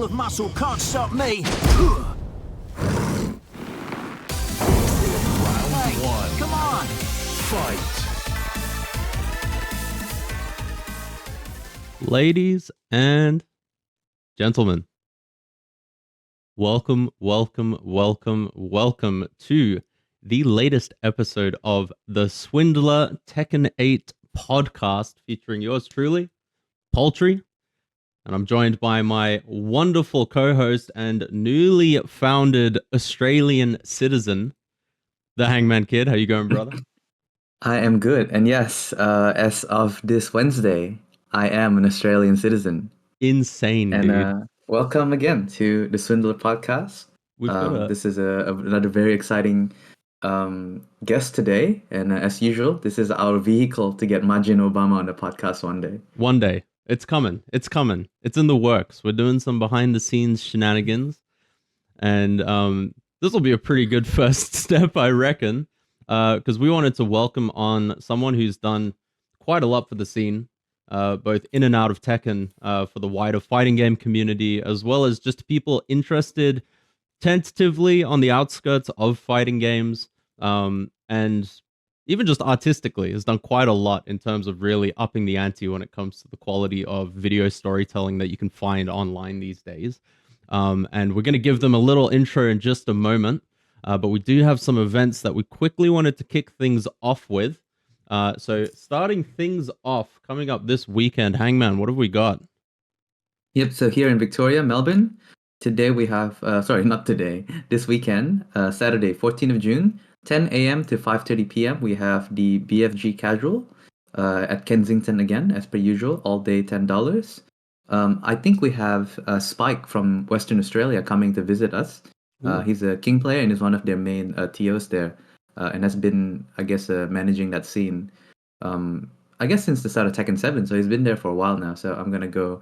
full of muscle can't stop me. Hey, One. come on. Fight. Ladies and gentlemen, welcome to the latest episode of the SWINDLER Tekken 8 podcast featuring yours truly, Poultry. And I'm joined by my wonderful co-host and newly founded Australian citizen, the Hangman Kid. How you going, brother? I am good. And yes, as of this Wednesday, I am an Australian citizen. Insane, and, dude. Welcome again to the Swindler podcast. This is another very exciting guest today. And as usual, this is our vehicle to get Majin Obama on the podcast one day. One day. It's coming. It's coming. It's in the works. We're doing some behind the scenes shenanigans. And this will be a pretty good first step, I reckon. Because we wanted to welcome on someone who's done quite a lot for the scene, both in and out of Tekken, for the wider fighting game community, as well as just people interested tentatively on the outskirts of fighting games, and even just artistically has done quite a lot in terms of really upping the ante when it comes to the quality of video storytelling that you can find online these days. And we're going to give them a little intro in just a moment. But we do have some events that we quickly wanted to kick things off with. So starting things off, coming up this weekend, Hangman, what have we got? Yep, so here in Victoria, Melbourne, today we have, this weekend, Saturday, 14th of June, 10 a.m. to 5:30 p.m. We have the BFG Casual at Kensington again, as per usual, all day $10. I think we have Spike from Western Australia coming to visit us. He's a King player and is one of their main TOs there, and has been, I guess, managing that scene, I guess, since the start of Tekken 7. So he's been there for a while now. So I'm going to go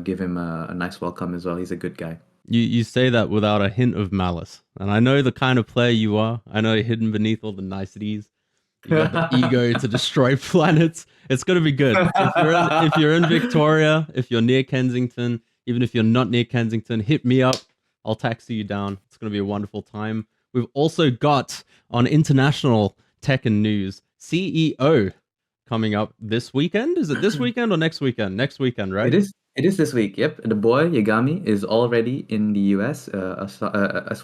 give him a nice welcome as well. He's a good guy. You say that without a hint of malice. And I know the kind of player you are. I know you're hidden beneath all the niceties. You got the ego to destroy planets. It's going to be good. If you're in Victoria, if you're near Kensington, even if you're not near Kensington, hit me up. I'll taxi you down. It's going to be a wonderful time. We've also got on international Tekken news, CEO coming up this weekend. Is it this weekend or next weekend? Next weekend, right? It is this week. Yep, the boy Yagami is already in the US, as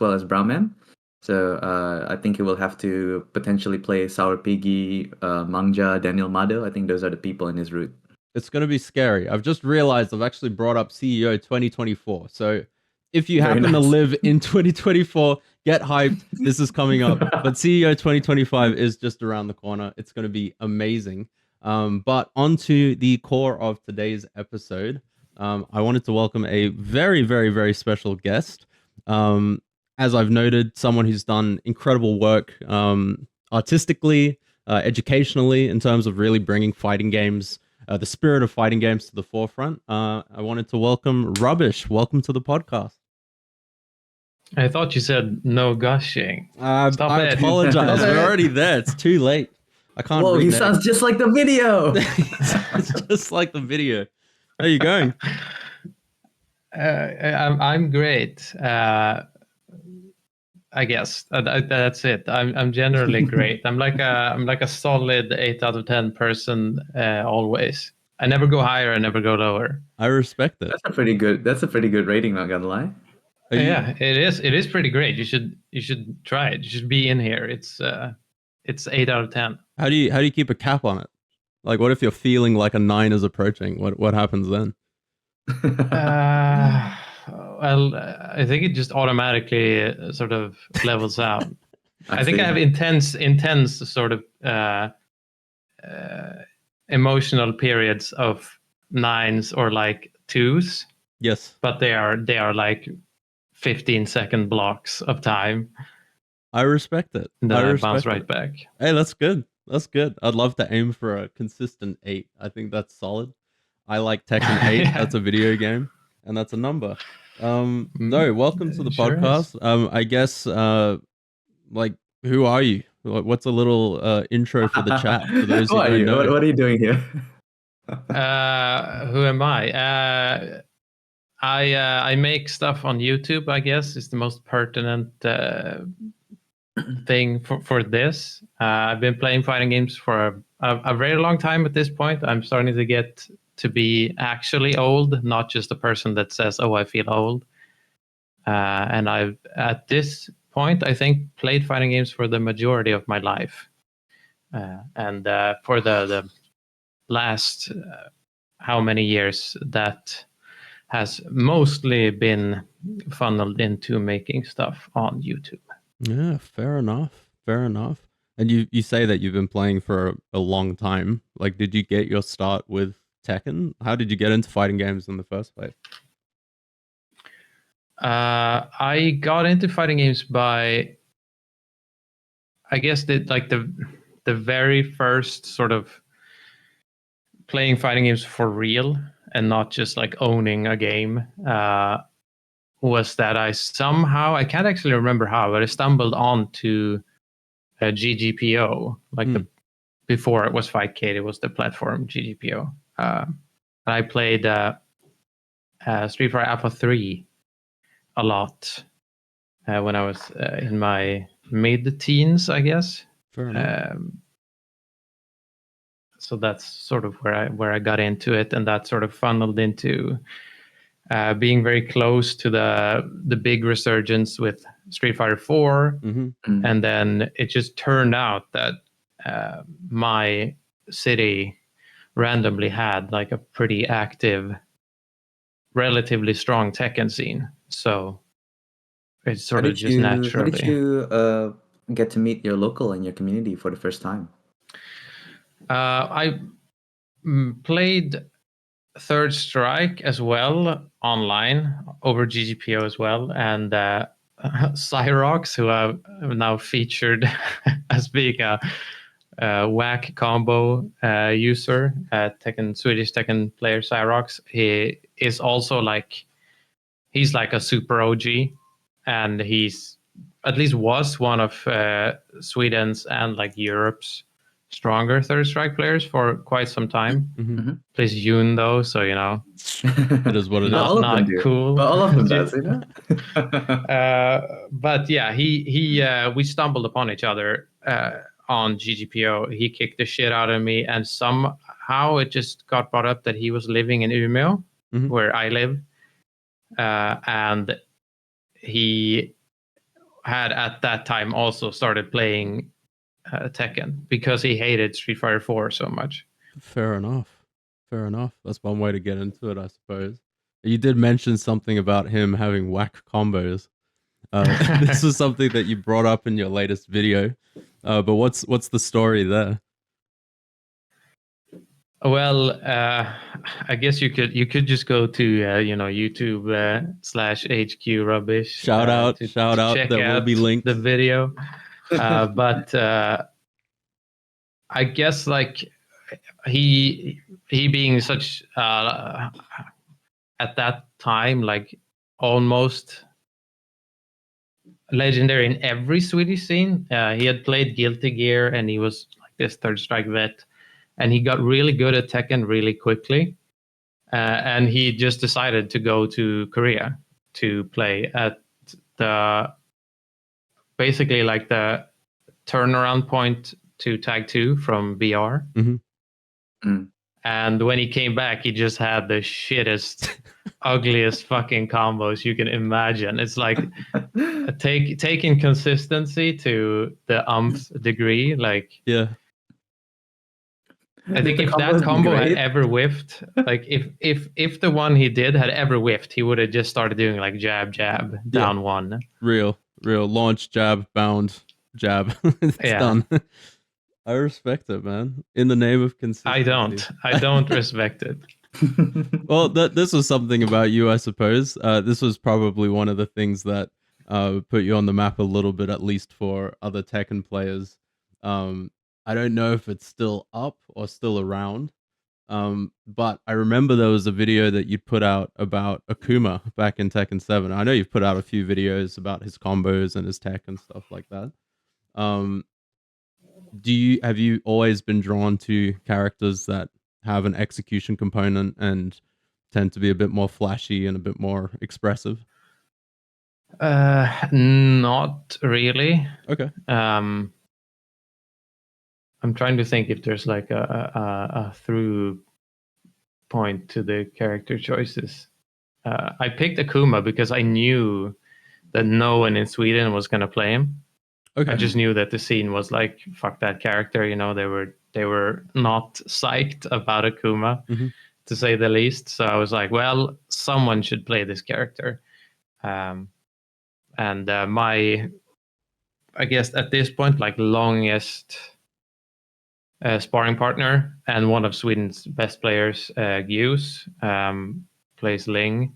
well as Brownman. So I think he will have to potentially play Sour Piggy, Mangja, Daniel Mado. I think those are the people in his route. It's going to be scary. I've just realized I've actually brought up CEO 2024. So if you happen to live in 2024, get hyped. This is coming up. But CEO 2025 is just around the corner. It's going to be amazing. But onto the core of today's episode. I wanted to welcome a very, very, very special guest. As I've noted, someone who's done incredible work artistically, educationally, in terms of really bringing fighting games, the spirit of fighting games to the forefront. I wanted to welcome Rubbish. Welcome to the podcast. I thought you said no gushing. I apologize. We're already there. It's too late. I can't. Whoa, he sounds just like the video. It's just like the video. How are you going? I'm great. I guess that's it. I'm generally great. I'm like a solid 8 out of 10 person always. I never go higher. I never go lower. I respect it. That's a pretty good rating. Not gonna lie. Yeah, it is. It is pretty great. You should try it. You should be in here. It's 8 out of 10. How do you keep a cap on it? Like, what if you're feeling like a 9 is approaching? What happens then? Well, I think it just automatically sort of levels out. I think I have intense sort of emotional periods of 9s or like 2s. Yes, but they are like 15-second blocks of time. I respect it. And then I bounce right back. Hey, that's good. That's good. I'd love to aim for a consistent 8. I think that's solid. I like Tekken 8. Yeah. That's a video game, and that's a number. No, welcome to the podcast. I guess, like, who are you? What's a little intro for the chat for those who don't know? What are you doing here? Who am I? I make stuff on YouTube, I guess, is the most pertinent thing for this. I've been playing fighting games for a very long time at this point. I'm starting to get to be actually old, not just a person that says, "Oh, I feel old." And I've, at this point, I think, played fighting games for the majority of my life. And for the last how many years, that has mostly been funneled into making stuff on YouTube. Yeah, fair enough. Fair enough. And you say that you've been playing for a long time. Like, did you get your start with Tekken? How did you get into fighting games in the first place? I got into fighting games by, I guess, the very first sort of playing fighting games for real and not just like owning a game. Was that I somehow, I can't actually remember how, but I stumbled onto GGPO, like the before it was Fightcade, it was the platform GGPO. And I played Street Fighter Alpha 3 a lot when I was in my mid-teens, I guess. Fair enough. So that's sort of where I got into it, and that sort of funneled into being very close to the big resurgence with Street Fighter 4. Mm-hmm. And then it just turned out that my city randomly had like a pretty active, relatively strong Tekken scene. So it's sort of just naturally. How did you get to meet your local and your community for the first time? I played Third Strike as well online over GGPO as well, and Cyrox, who I've now featured as being a whack combo user, Swedish Tekken player Cyrox. He is also like, he's like a super OG, and he's at least was one of Sweden's and like Europe's stronger Third Strike players for quite some time. Mm-hmm. Plays Yoon though, so you know, It is what it is. All of them not do. cool. But all of them does, you know? But yeah, we stumbled upon each other on GGPO. He kicked the shit out of me, and somehow it just got brought up that he was living in Umeå, where I live, and he had at that time also started playing Tekken because he hated Street Fighter 4 so much. Fair enough. Fair enough. That's one way to get into it, I suppose. You did mention something about him having whack combos. This was something that you brought up in your latest video. But what's the story there? Well, I guess you could just go to YouTube /HQ Rubbish. Shout out. Check That out will be linked. the video. But I guess like he being such at that time like almost legendary in every Swedish scene. He had played Guilty Gear, and he was like this Third Strike vet, and he got really good at Tekken really quickly. And he just decided to go to Korea to play at the basically like the turnaround point to Tag 2 from VR. And when he came back, he just had the shittest, ugliest fucking combos you can imagine. It's like taking consistency to the umph degree. Like, yeah. I think if that combo had ever whiffed, like if the one he did had ever whiffed, he would have just started doing like jab, down one. Real launch, jab, bound, jab. It's done. I respect it, man. In the name of consistency. I don't respect it. Well, this was something about you, I suppose. This was probably one of the things that put you on the map a little bit, at least for other Tekken players. I don't know if it's still up or still around, but I remember there was a video that you put out about Akuma back in Tekken 7. I know you've put out a few videos about his combos and his tech and stuff like that. Have you always been drawn to characters that have an execution component and tend to be a bit more flashy and a bit more expressive? Not really. Okay. I'm trying to think if there's like a through point to the character choices. I picked Akuma because I knew that no one in Sweden was going to play him. Okay. I just knew that the scene was like, fuck that character. You know, they were not psyched about Akuma, to say the least. So I was like, well, someone should play this character. And my, I guess at this point, like longest sparring partner and one of Sweden's best players, Hughes, plays Ling.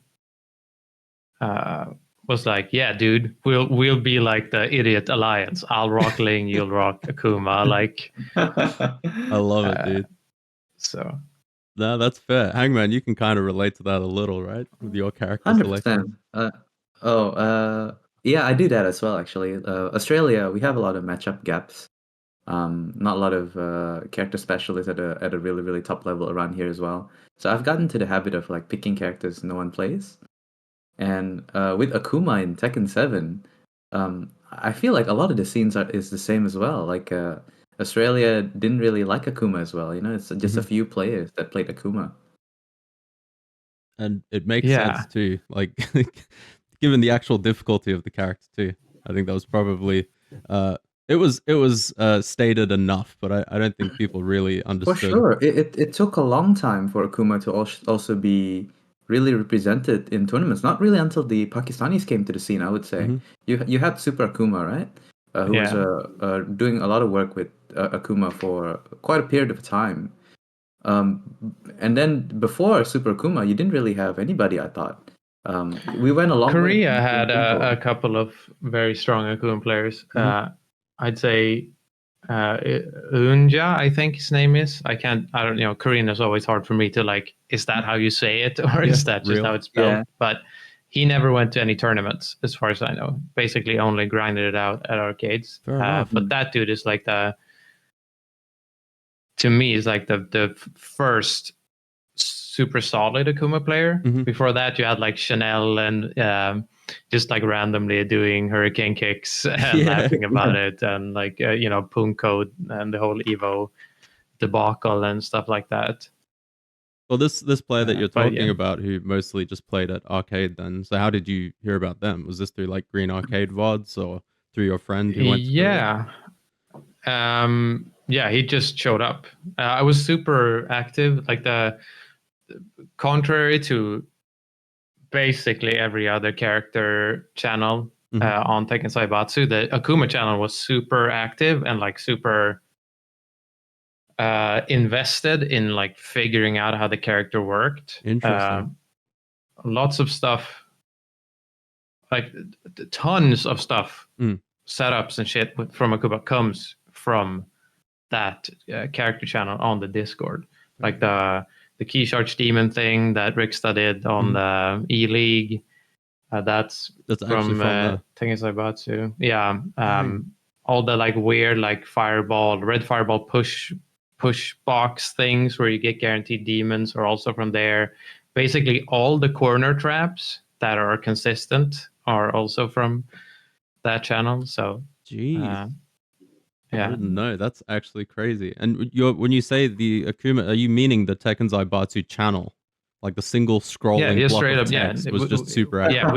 Was like, yeah, dude, we'll be like the idiot alliance. I'll rock Ling, you'll rock Akuma. Like, I love it, dude. So No, that's fair. Hangman, you can kind of relate to that a little, right? With your character 100%. selection. Yeah, I do that as well, actually. Australia, we have a lot of matchup gaps. Not a lot of character specialists at a really, really top level around here as well. So I've gotten to the habit of like picking characters no one plays. And with Akuma in Tekken 7, I feel like a lot of the scenes is the same as well. Like Australia didn't really like Akuma as well. You know, it's just a few players that played Akuma. And it makes sense too. Like, given the actual difficulty of the character too, I think that was probably it was stated enough, but I don't think people really understood. For sure, it took a long time for Akuma to also be really represented in tournaments. Not really until the Pakistanis came to the scene, I would say. You had Super Akuma, right? Who was doing a lot of work with Akuma for quite a period of time. And then before Super Akuma, you didn't really have anybody, I thought. We went along. Korea had a couple of very strong Akuma players. I'd say Unja, I think his name is. I don't know. Korean is always hard for me to like, is that how you say it? Or is that just how it's spelled? Yeah. But he never went to any tournaments, as far as I know. Basically only grinded it out at arcades. But that dude is like to me, is like the first super solid Akuma player. Before that, you had like Chanel and just like randomly doing hurricane kicks and laughing about it, and like Punko and the whole Evo debacle and stuff like that. Well, this player that you're talking about, who mostly just played at arcade, then. So how did you hear about them? Was this through like Green Arcade VODs or through your friend who went to Korea? Yeah, he just showed up. I was super active, like contrary to basically every other character channel on Tekken Saibatsu, the Akuma channel was super active and like super invested in like figuring out how the character worked. Interesting. Lots of stuff, like tons of stuff, setups and shit from Akuma comes from that character channel on the Discord. Like the Key Charge Demon thing that Ricksta did on the E-League. That's from Tekken Saibatsu. Yeah. All the like weird like red fireball push box things where you get guaranteed demons are also from there. Basically all the corner traps that are consistent are also from that channel. So jeez. I didn't know. That's actually crazy. And when you say the Akuma, are you meaning the Tekken Zaibatsu channel? Like the single scrolling block of text was just super active. Yeah,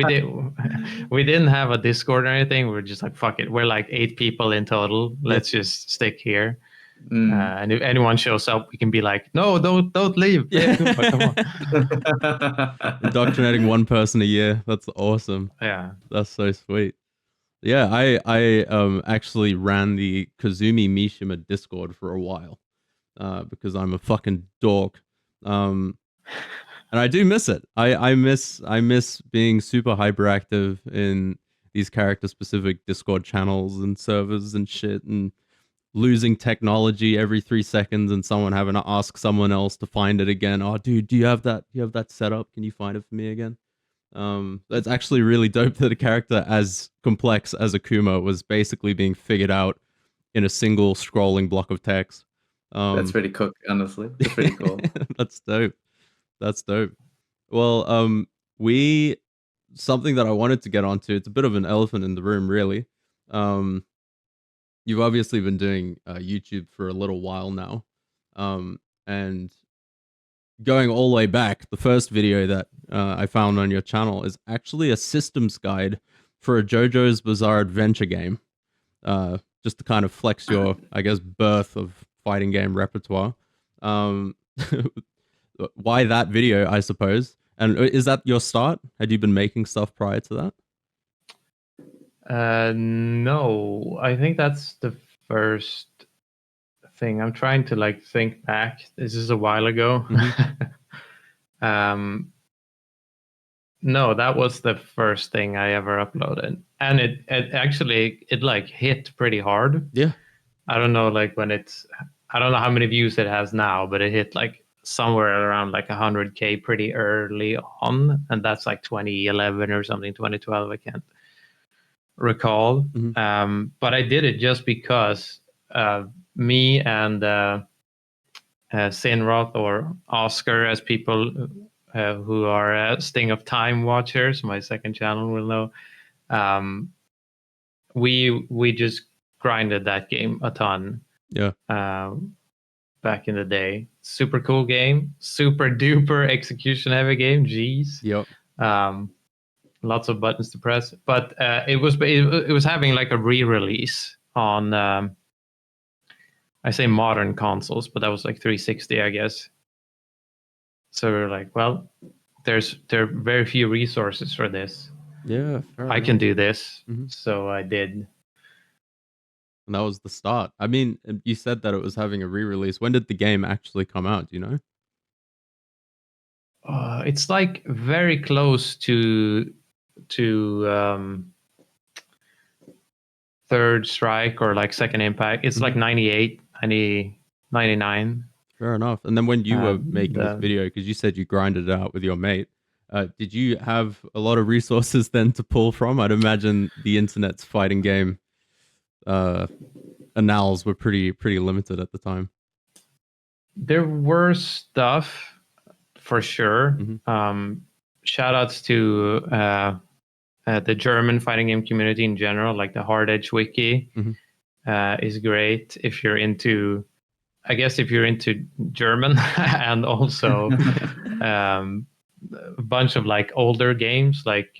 we didn't have a Discord or anything. We were just like, fuck it. We're like 8 people in total. Let's just stick here. And if anyone shows up, we can be like, no, don't leave. Yeah. Come on. Indoctrinating one person a year. That's awesome. Yeah. That's so sweet. Yeah, I actually ran the Kazumi Mishima Discord for a while, because I'm a fucking dork, and I do miss it. I miss being super hyperactive in these character specific Discord channels and servers and shit, and losing technology every 3 seconds and someone having to ask someone else to find it again. Oh, dude, do you have that set up? Can you find it for me again? That's actually really dope that a character as complex as Akuma was basically being figured out in a single scrolling block of text. That's pretty cool, honestly. That's pretty cool. That's dope. Well, we something that I wanted to get onto. It's a bit of an elephant in the room, really. Um, you've obviously been doing YouTube for a little while now, and going all the way back, the first video that I found on your channel is actually a systems guide for a JoJo's Bizarre Adventure game. Just to kind of flex your, I guess, birth of fighting game repertoire. Um, why that video, I suppose? And is that your start? Had you been making stuff prior to that? No, I think that's the first thing. I'm trying to like think back. This is a while ago. No, that was the first thing I ever uploaded, and it actually it like hit pretty hard. Yeah. I don't know like when I don't know how many views it has now, but it hit like somewhere around like 100K pretty early on, and that's like 2011 or something, 2012. I can't recall. But I did it just because me and Sinroth, or Oscar, as people who are Sting of Time watchers, my second channel will know. We just grinded that game a ton. Yeah. Back in the day, super cool game, super duper execution heavy game. Jeez. Yep. Lots of buttons to press, but it was having like a re-release on I say modern consoles, but that was like 360, I guess. So we were like, well, there are very few resources for this. Yeah, I can do this. So I did. And that was the start. I mean, you said that it was having a re-release. When did the game actually come out? Do you know? It's like very close to Third Strike or like Second Impact. It's like 98, 90, 99. Fair enough. And then when you were making this video, because you said you grinded it out with your mate, did you have a lot of resources then to pull from? I'd imagine the internet's fighting game annals were pretty limited at the time. There were stuff for sure. Shout outs to the German fighting game community in general, like the Hard Edge wiki is great if you're into, I guess if you're into German and also a bunch of like older games, like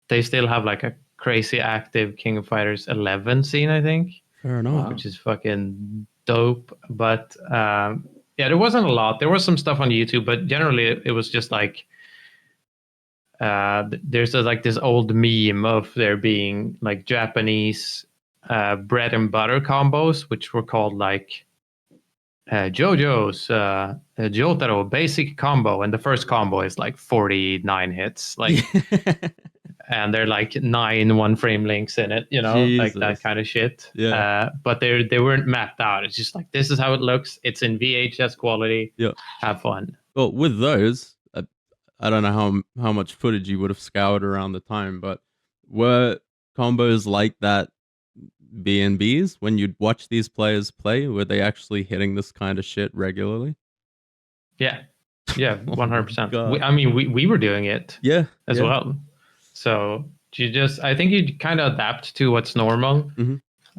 they still have like a crazy active King of Fighters 11 scene, I think. Fair enough. Which is fucking dope. But yeah, there wasn't a lot. There was some stuff on YouTube, but generally it was just like there's like this old meme of there being like Japanese bread and butter combos, which were called like JoJo's Jotaro basic combo, and the first combo is like 49 hits, like, and they're like 9 one-frame links in it, you know, Jesus. like that kind of shit. Yeah. But they weren't mapped out. It's just like, this is how it looks. It's in VHS quality. Yeah. Have fun. Well, with those, I don't know how much footage you would have scoured around the time, but were combos like that B&Bs when you'd watch these players play? Were they actually hitting this kind of shit regularly? Yeah, 100%. God. I mean, we were doing it as yeah. well. So I think you kind of adapt to what's normal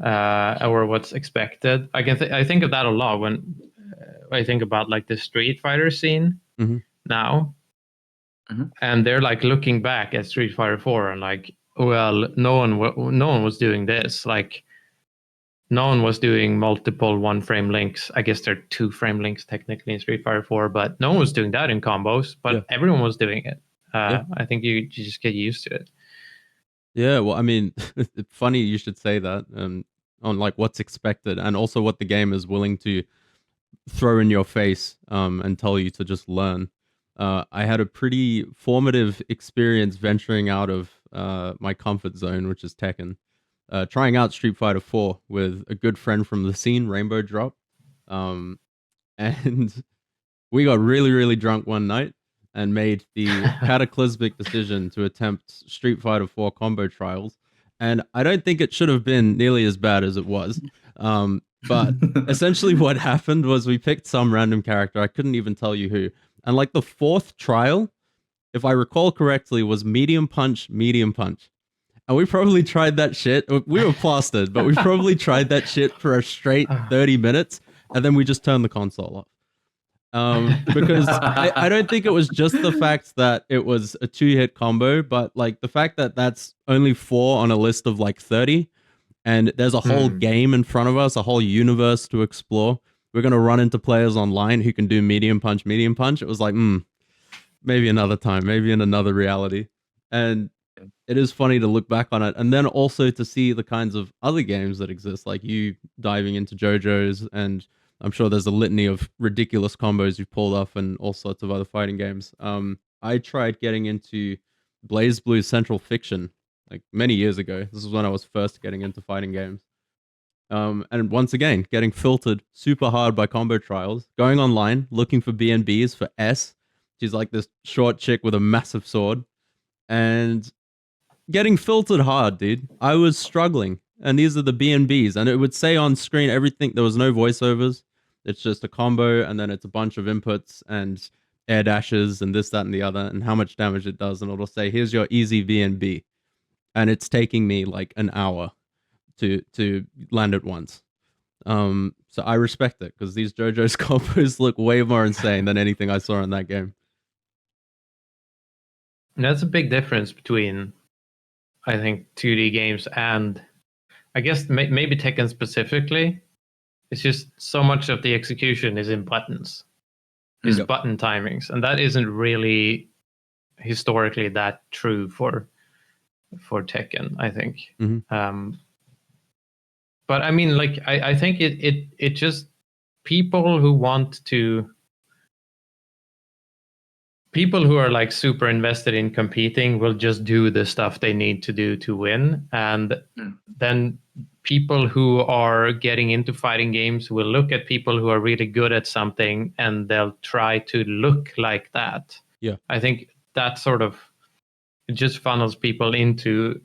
or what's expected. I think of that a lot when I think about like the Street Fighter scene now. And they're like looking back at Street Fighter 4 and like, well, no one was doing this. Like, no one was doing multiple one-frame links. I guess there are 2-frame links technically in Street Fighter 4, but no one was doing that in combos. But everyone was doing it. I think you just get used to it. Yeah, well, I mean, it's funny you should say that on like what's expected and also what the game is willing to throw in your face and tell you to just learn. I had a pretty formative experience venturing out of my comfort zone, which is Tekken. Trying out Street Fighter 4 with a good friend from the scene, Rainbow Drop. And we got really, really drunk one night and made the cataclysmic decision to attempt Street Fighter 4 combo trials. And I don't think it should have been nearly as bad as it was. But essentially what happened was we picked some random character. I couldn't even tell you who. And like the fourth trial, if I recall correctly, was medium punch, medium punch. And we probably tried that shit. We were plastered, but we probably tried that shit for a straight 30 minutes, and then we just turned the console off. Because I don't think it was just the fact that it was a 2-hit combo, but like the fact that that's only 4 on a list of like 30, and there's a whole game in front of us, a whole universe to explore. We're going to run into players online who can do medium punch, medium punch. It was like, maybe another time, maybe in another reality. And it is funny to look back on it, and then also to see the kinds of other games that exist, like you diving into JoJo's, and I'm sure there's a litany of ridiculous combos you've pulled off and all sorts of other fighting games. I tried getting into Blaze Blue's Central Fiction like many years ago. This is when I was first getting into fighting games. And once again, getting filtered super hard by combo trials, going online, looking for BNBs for S. She's like this short chick with a massive sword, and getting filtered hard, dude. I was struggling, and these are the BNBs, and it would say on screen everything. There was no voiceovers. It's just a combo, and then it's a bunch of inputs and air dashes and this, that, and the other, and how much damage it does. And it'll say, here's your easy BNB. And it's taking me like an hour to land it once. So I respect it, because these JoJo's combos look way more insane than anything I saw in that game. And that's a big difference between, I think, 2D games and, I guess, maybe Tekken specifically. It's just so much of the execution is in buttons, is button timings, and that isn't really historically that true for Tekken, I think. But I mean, like, I think it just, people who are like super invested in competing will just do the stuff they need to do to win. And then people who are getting into fighting games will look at people who are really good at something, and they'll try to look like that. Yeah. I think that sort of, it just funnels people into,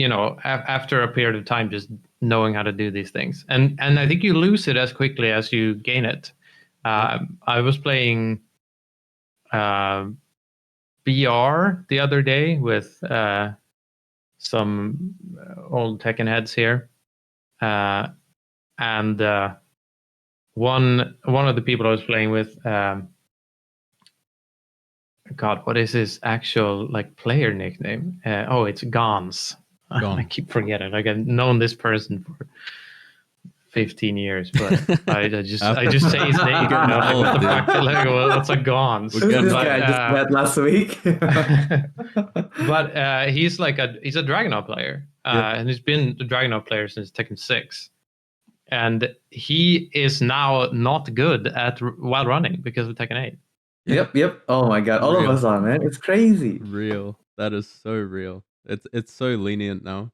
after a period of time, just knowing how to do these things. And I think you lose it as quickly as you gain it. I was playing BR the other day with some old Tekken heads here, and one of the people I was playing with, God, what is his actual like player nickname? It's Gons. I keep forgetting. Like, I've known this person for 15 years, but I just say his name. Like, what the fuck? Like, what's a Gons? This guy I just met last week. But he's a Dragunov player, and he's been a Dragunov player since Tekken 6. And he is now not good at while running because of Tekken 8. Yep. Oh my god, all of us are, man. It's crazy. Real. That is so real. It's so lenient now.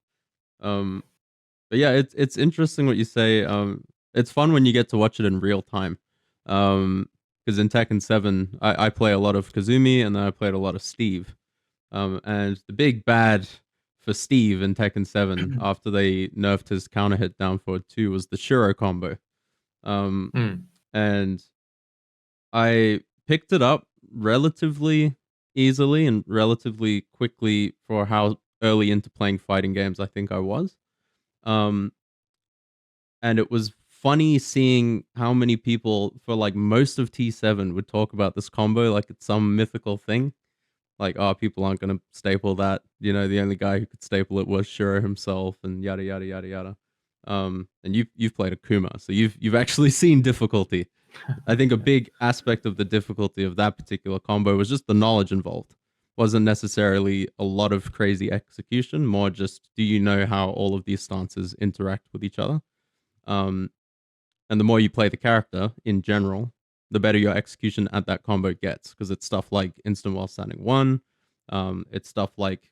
But yeah, it's interesting what you say. It's fun when you get to watch it in real time. Because in Tekken 7, I play a lot of Kazumi, and then I played a lot of Steve. And the big bad for Steve in Tekken 7 after they nerfed his counter hit down for 2 was the Shuro combo. And I picked it up relatively easily and relatively quickly for how early into playing fighting games I think I was. And it was funny seeing how many people for like most of T7 would talk about this combo like it's some mythical thing. Like, people aren't going to staple that. The only guy who could staple it was Shuro himself, and yada, yada, yada, yada. And you've played Akuma, so you've actually seen difficulty. I think a big aspect of the difficulty of that particular combo was just the knowledge involved. Wasn't necessarily a lot of crazy execution, more just, do you know how all of these stances interact with each other? And the more you play the character in general, the better your execution at that combo gets, because it's stuff like instant while standing 1. It's stuff like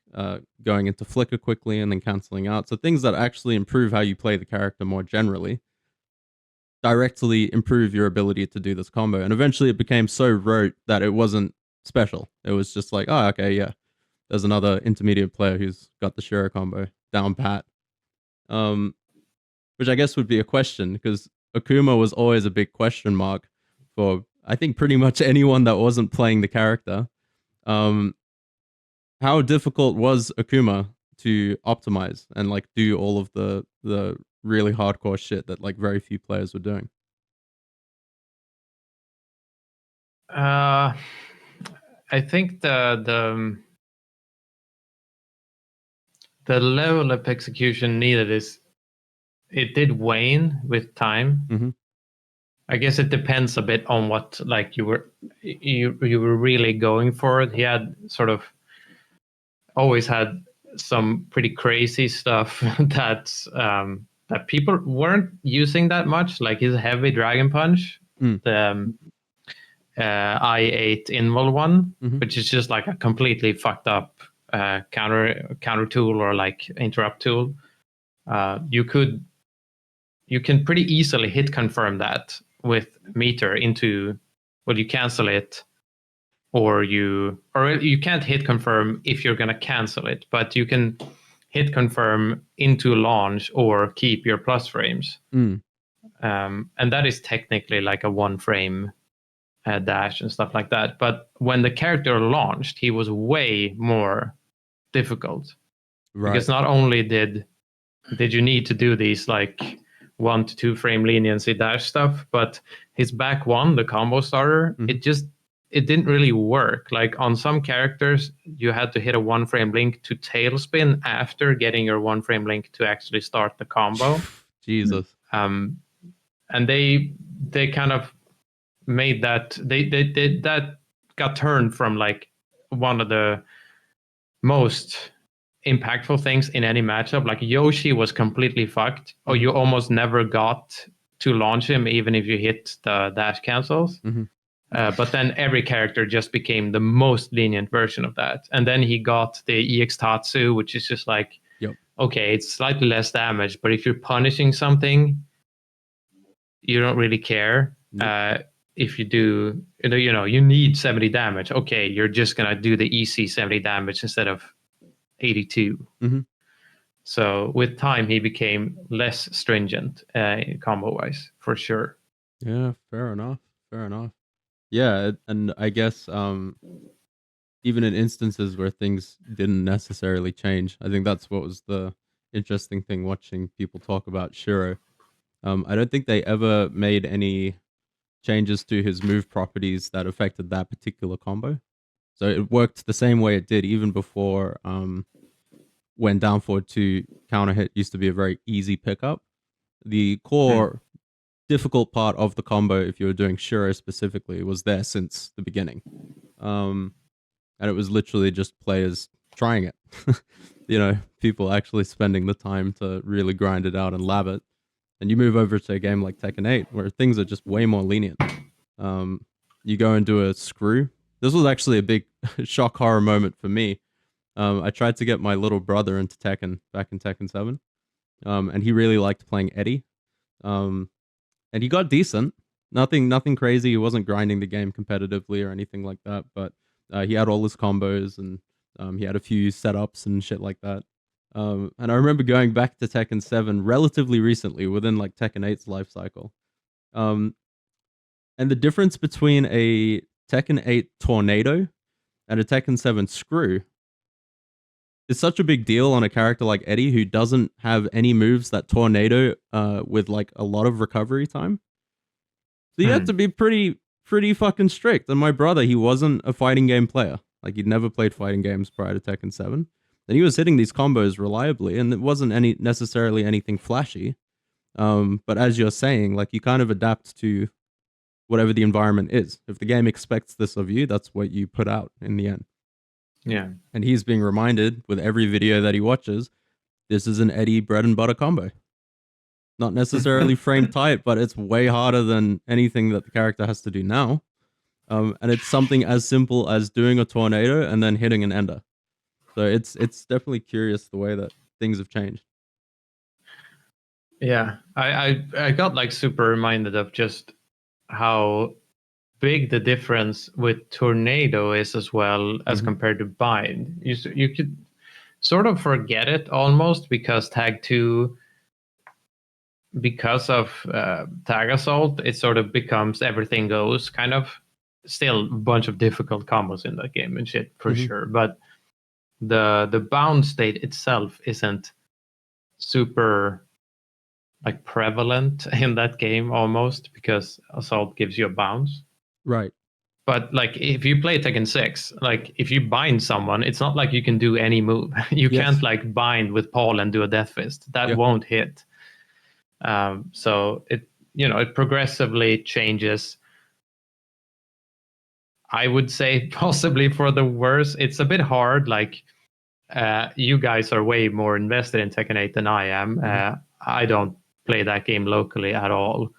going into flicker quickly and then canceling out. So things that actually improve how you play the character more generally directly improve your ability to do this combo. And eventually it became so rote that it wasn't special. It was just like, oh, okay, yeah, there's another intermediate player who's got the Shuro combo down pat. Which I guess would be a question, because Akuma was always a big question mark for I think pretty much anyone that wasn't playing the character. How difficult was Akuma to optimize and like do all of the really hardcore shit that like very few players were doing? I think the level of execution needed it did wane with time. Mhm. I guess it depends a bit on what like you were really going for. He had sort of always had some pretty crazy stuff that people weren't using that much, like his heavy dragon punch, the I8 invul one, which is just like a completely fucked up counter tool or like interrupt tool. You can pretty easily hit confirm that with meter into, well, you cancel it, or you can't hit confirm if you're gonna cancel it, but you can hit confirm into launch or keep your plus frames. And that is technically like a 1 frame dash and stuff like that. But when the character launched, he was way more difficult. Right. Because not only did you need to do these like 1 to 2 frame leniency dash stuff, but his back one, the combo starter, it didn't really work. Like on some characters, you had to hit a 1 frame link to tailspin after getting your 1 frame link to actually start the combo. Jesus. And they kind of made that that got turned from like one of the most impactful things in any matchup. Like Yoshi was completely fucked, or you almost never got to launch him even if you hit the dash cancels. But then every character just became the most lenient version of that. And then he got the EX Tatsu, which is just like, okay, it's slightly less damage, but if you're punishing something, you don't really care. If you do, you need 70 damage. Okay, you're just going to do the easy 70 damage instead of 82. So with time, he became less stringent combo-wise, for sure. Yeah, fair enough. Yeah, and I guess even in instances where things didn't necessarily change, I think that's what was the interesting thing watching people talk about Shiro. I don't think they ever made any changes to his move properties that affected that particular combo. So it worked the same way it did even before when down forward 2 counter hit used to be a very easy pickup. The core difficult part of the combo, if you were doing Shiro specifically, was there since the beginning. And it was literally just players trying it. People actually spending the time to really grind it out and lab it. And you move over to a game like Tekken 8, where things are just way more lenient. You go and do a screw. This was actually a big shock horror moment for me. I tried to get my little brother into Tekken back in Tekken 7. And he really liked playing Eddie. And he got decent. Nothing crazy. He wasn't grinding the game competitively or anything like that. But he had all his combos and he had a few setups and shit like that. And I remember going back to Tekken 7 relatively recently, within like Tekken 8's life cycle. And the difference between a Tekken 8 tornado and a Tekken 7 screw is such a big deal on a character like Eddie, who doesn't have any moves that tornado with like a lot of recovery time. So you had to be pretty fucking strict. And my brother, he wasn't a fighting game player. Like he'd never played fighting games prior to Tekken 7. And he was hitting these combos reliably, and it wasn't necessarily anything flashy. But as you're saying, like you kind of adapt to whatever the environment is. If the game expects this of you, that's what you put out in the end. Yeah. And he's being reminded with every video that he watches, this is an Eddie bread and butter combo. Not necessarily frame tight, but it's way harder than anything that the character has to do now. And it's something as simple as doing a tornado and then hitting an ender. So it's definitely curious the way that things have changed. Yeah, I got like super reminded of just how big the difference with tornado is as well as compared to bind. You could sort of forget it almost because tag 2, because of tag assault, it sort of becomes everything goes kind of. still a bunch of difficult combos in that game and shit for Mhm. sure. But the bound state itself isn't super like prevalent in that game almost, because assault gives you a bounce. Right. But like if you play Tekken 6, like if you bind someone, it's not like you can do any move. You Yes. can't like bind with Paul and do a death fist. That Yeah. won't hit. So it progressively changes. I would say possibly for the worse. It's a bit hard. Like you guys are way more invested in Tekken 8 than I am. I don't play that game locally at all.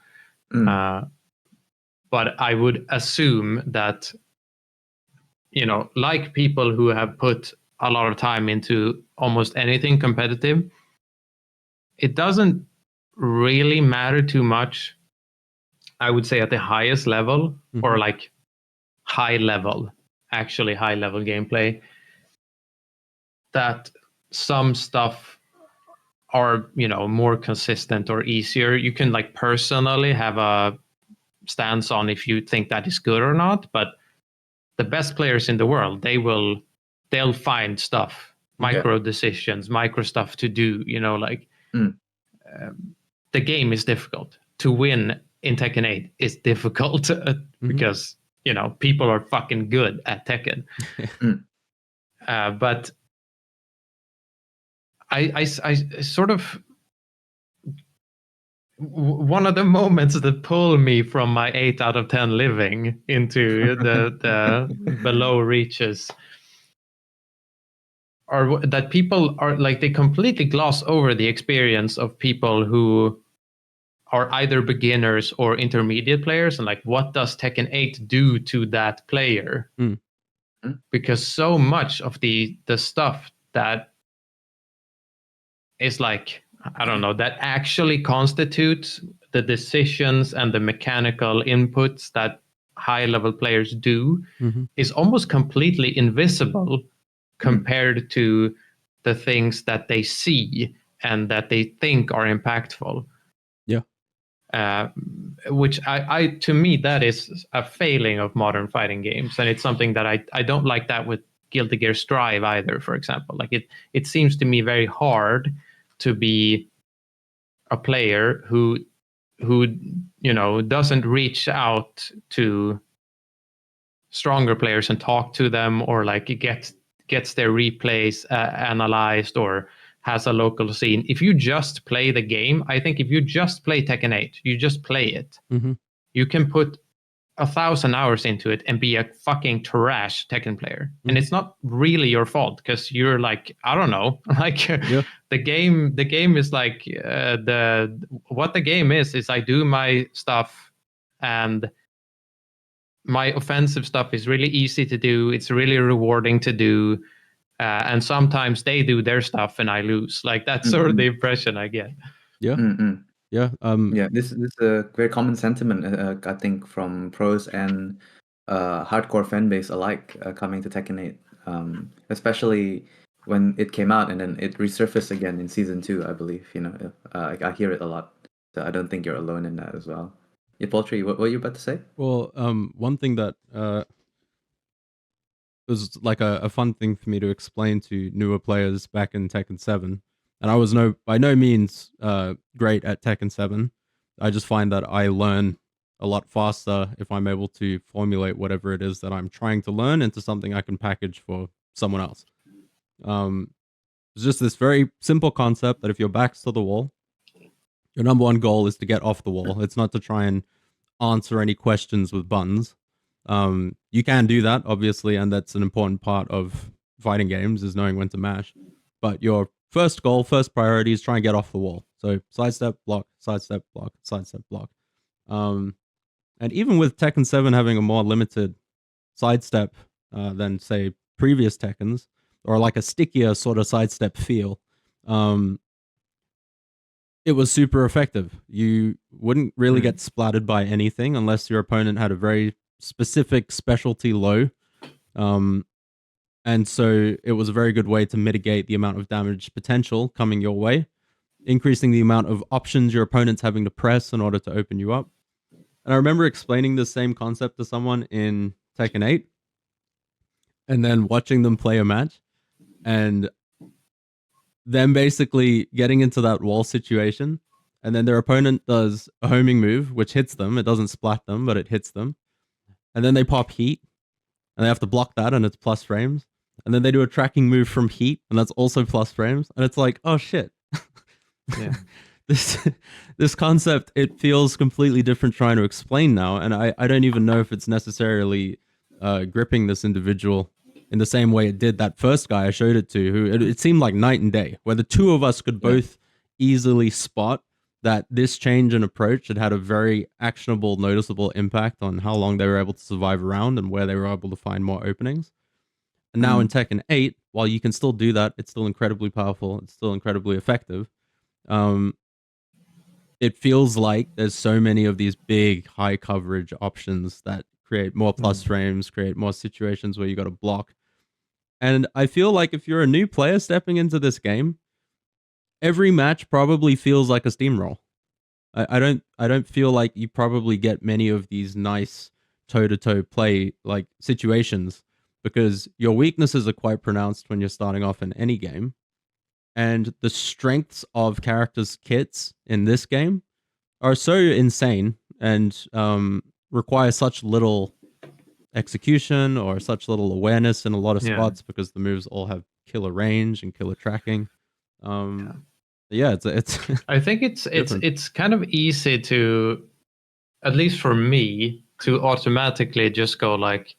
But I would assume that, like people who have put a lot of time into almost anything competitive, it doesn't really matter too much, I would say, at the highest level, or like high level gameplay, that some stuff are, more consistent or easier. You can like personally have a stance on if you think that is good or not, but the best players in the world, they'll find stuff, micro decisions, micro stuff to do, the game is difficult. To win in Tekken 8 is difficult because, people are fucking good at Tekken. But I sort of, one of the moments that pull me from my 8 out of 10 living into the below reaches are that people are like, they completely gloss over the experience of people who are either beginners or intermediate players, and like, what does Tekken 8 do to that player? Because so much of the stuff that is like, I don't know, that actually constitutes the decisions and the mechanical inputs that high level players do is almost completely invisible compared to the things that they see and that they think are impactful. Which I to me, that is a failing of modern fighting games, and it's something that I don't like that with Guilty Gear Strive either, for example. Like it seems to me very hard to be a player who doesn't reach out to stronger players and talk to them, or like gets their replays analyzed, or has a local scene. If you just play the game, I think if you just play Tekken 8, you just play it, you can put 1,000 hours into it and be a fucking trash Tekken player. And it's not really your fault, because you're like, I don't know, like the game is like, what the game is I do my stuff, and my offensive stuff is really easy to do. It's really rewarding to do. And sometimes they do their stuff and I lose. Like, that's sort of the impression I get. Yeah. This is a very common sentiment, I think, from pros and hardcore fan base alike, coming to Tekken 8, especially when it came out and then it resurfaced again in season 2, I believe. I hear it a lot, so I don't think you're alone in that as well. Yeah, Poultry, what were you about to say? Well, one thing that was like a fun thing for me to explain to newer players back in Tekken 7, and I was by no means great at Tekken 7. I just find that I learn a lot faster if I'm able to formulate whatever it is that I'm trying to learn into something I can package for someone else. It's just this very simple concept that if your back's to the wall, your number one goal is to get off the wall. It's not to try and answer any questions with buttons. You can do that, obviously, and that's an important part of fighting games, is knowing when to mash. But your first goal, first priority is try and get off the wall. So sidestep, block, sidestep, block, sidestep, block. And even with Tekken 7 having a more limited sidestep than, say, previous Tekkens, or like a stickier sort of sidestep feel, it was super effective. You wouldn't really get splattered by anything unless your opponent had a very specific specialty low. And so it was a very good way to mitigate the amount of damage potential coming your way, increasing the amount of options your opponent's having to press in order to open you up. And I remember explaining the same concept to someone in Tekken 8 and then watching them play a match and them basically getting into that wall situation. And then their opponent does a homing move, which hits them. It doesn't splat them, but it hits them. And then they pop heat and they have to block that and it's plus frames. And then they do a tracking move from heat and that's also plus frames. And it's like, oh shit. Yeah. This concept, it feels completely different trying to explain now. And I don't even know if it's necessarily gripping this individual in the same way it did that first guy I showed it to, who it seemed like night and day, where the two of us could both easily spot that this change in approach had a very actionable, noticeable impact on how long they were able to survive around and where they were able to find more openings. And now in Tekken 8, while you can still do that, it's still incredibly powerful. It's still incredibly effective. It feels like there's so many of these big, high coverage options that create more plus frames, create more situations where you got to block. And I feel like if you're a new player stepping into this game, every match probably feels like a steamroll. I don't feel like you probably get many of these nice toe-to-toe play like situations because your weaknesses are quite pronounced when you're starting off in any game. And the strengths of characters' kits in this game are so insane and require such little execution or such little awareness in a lot of spots because the moves all have killer range and killer tracking. It's I think it's kind of easy to, at least for me, to automatically just go like,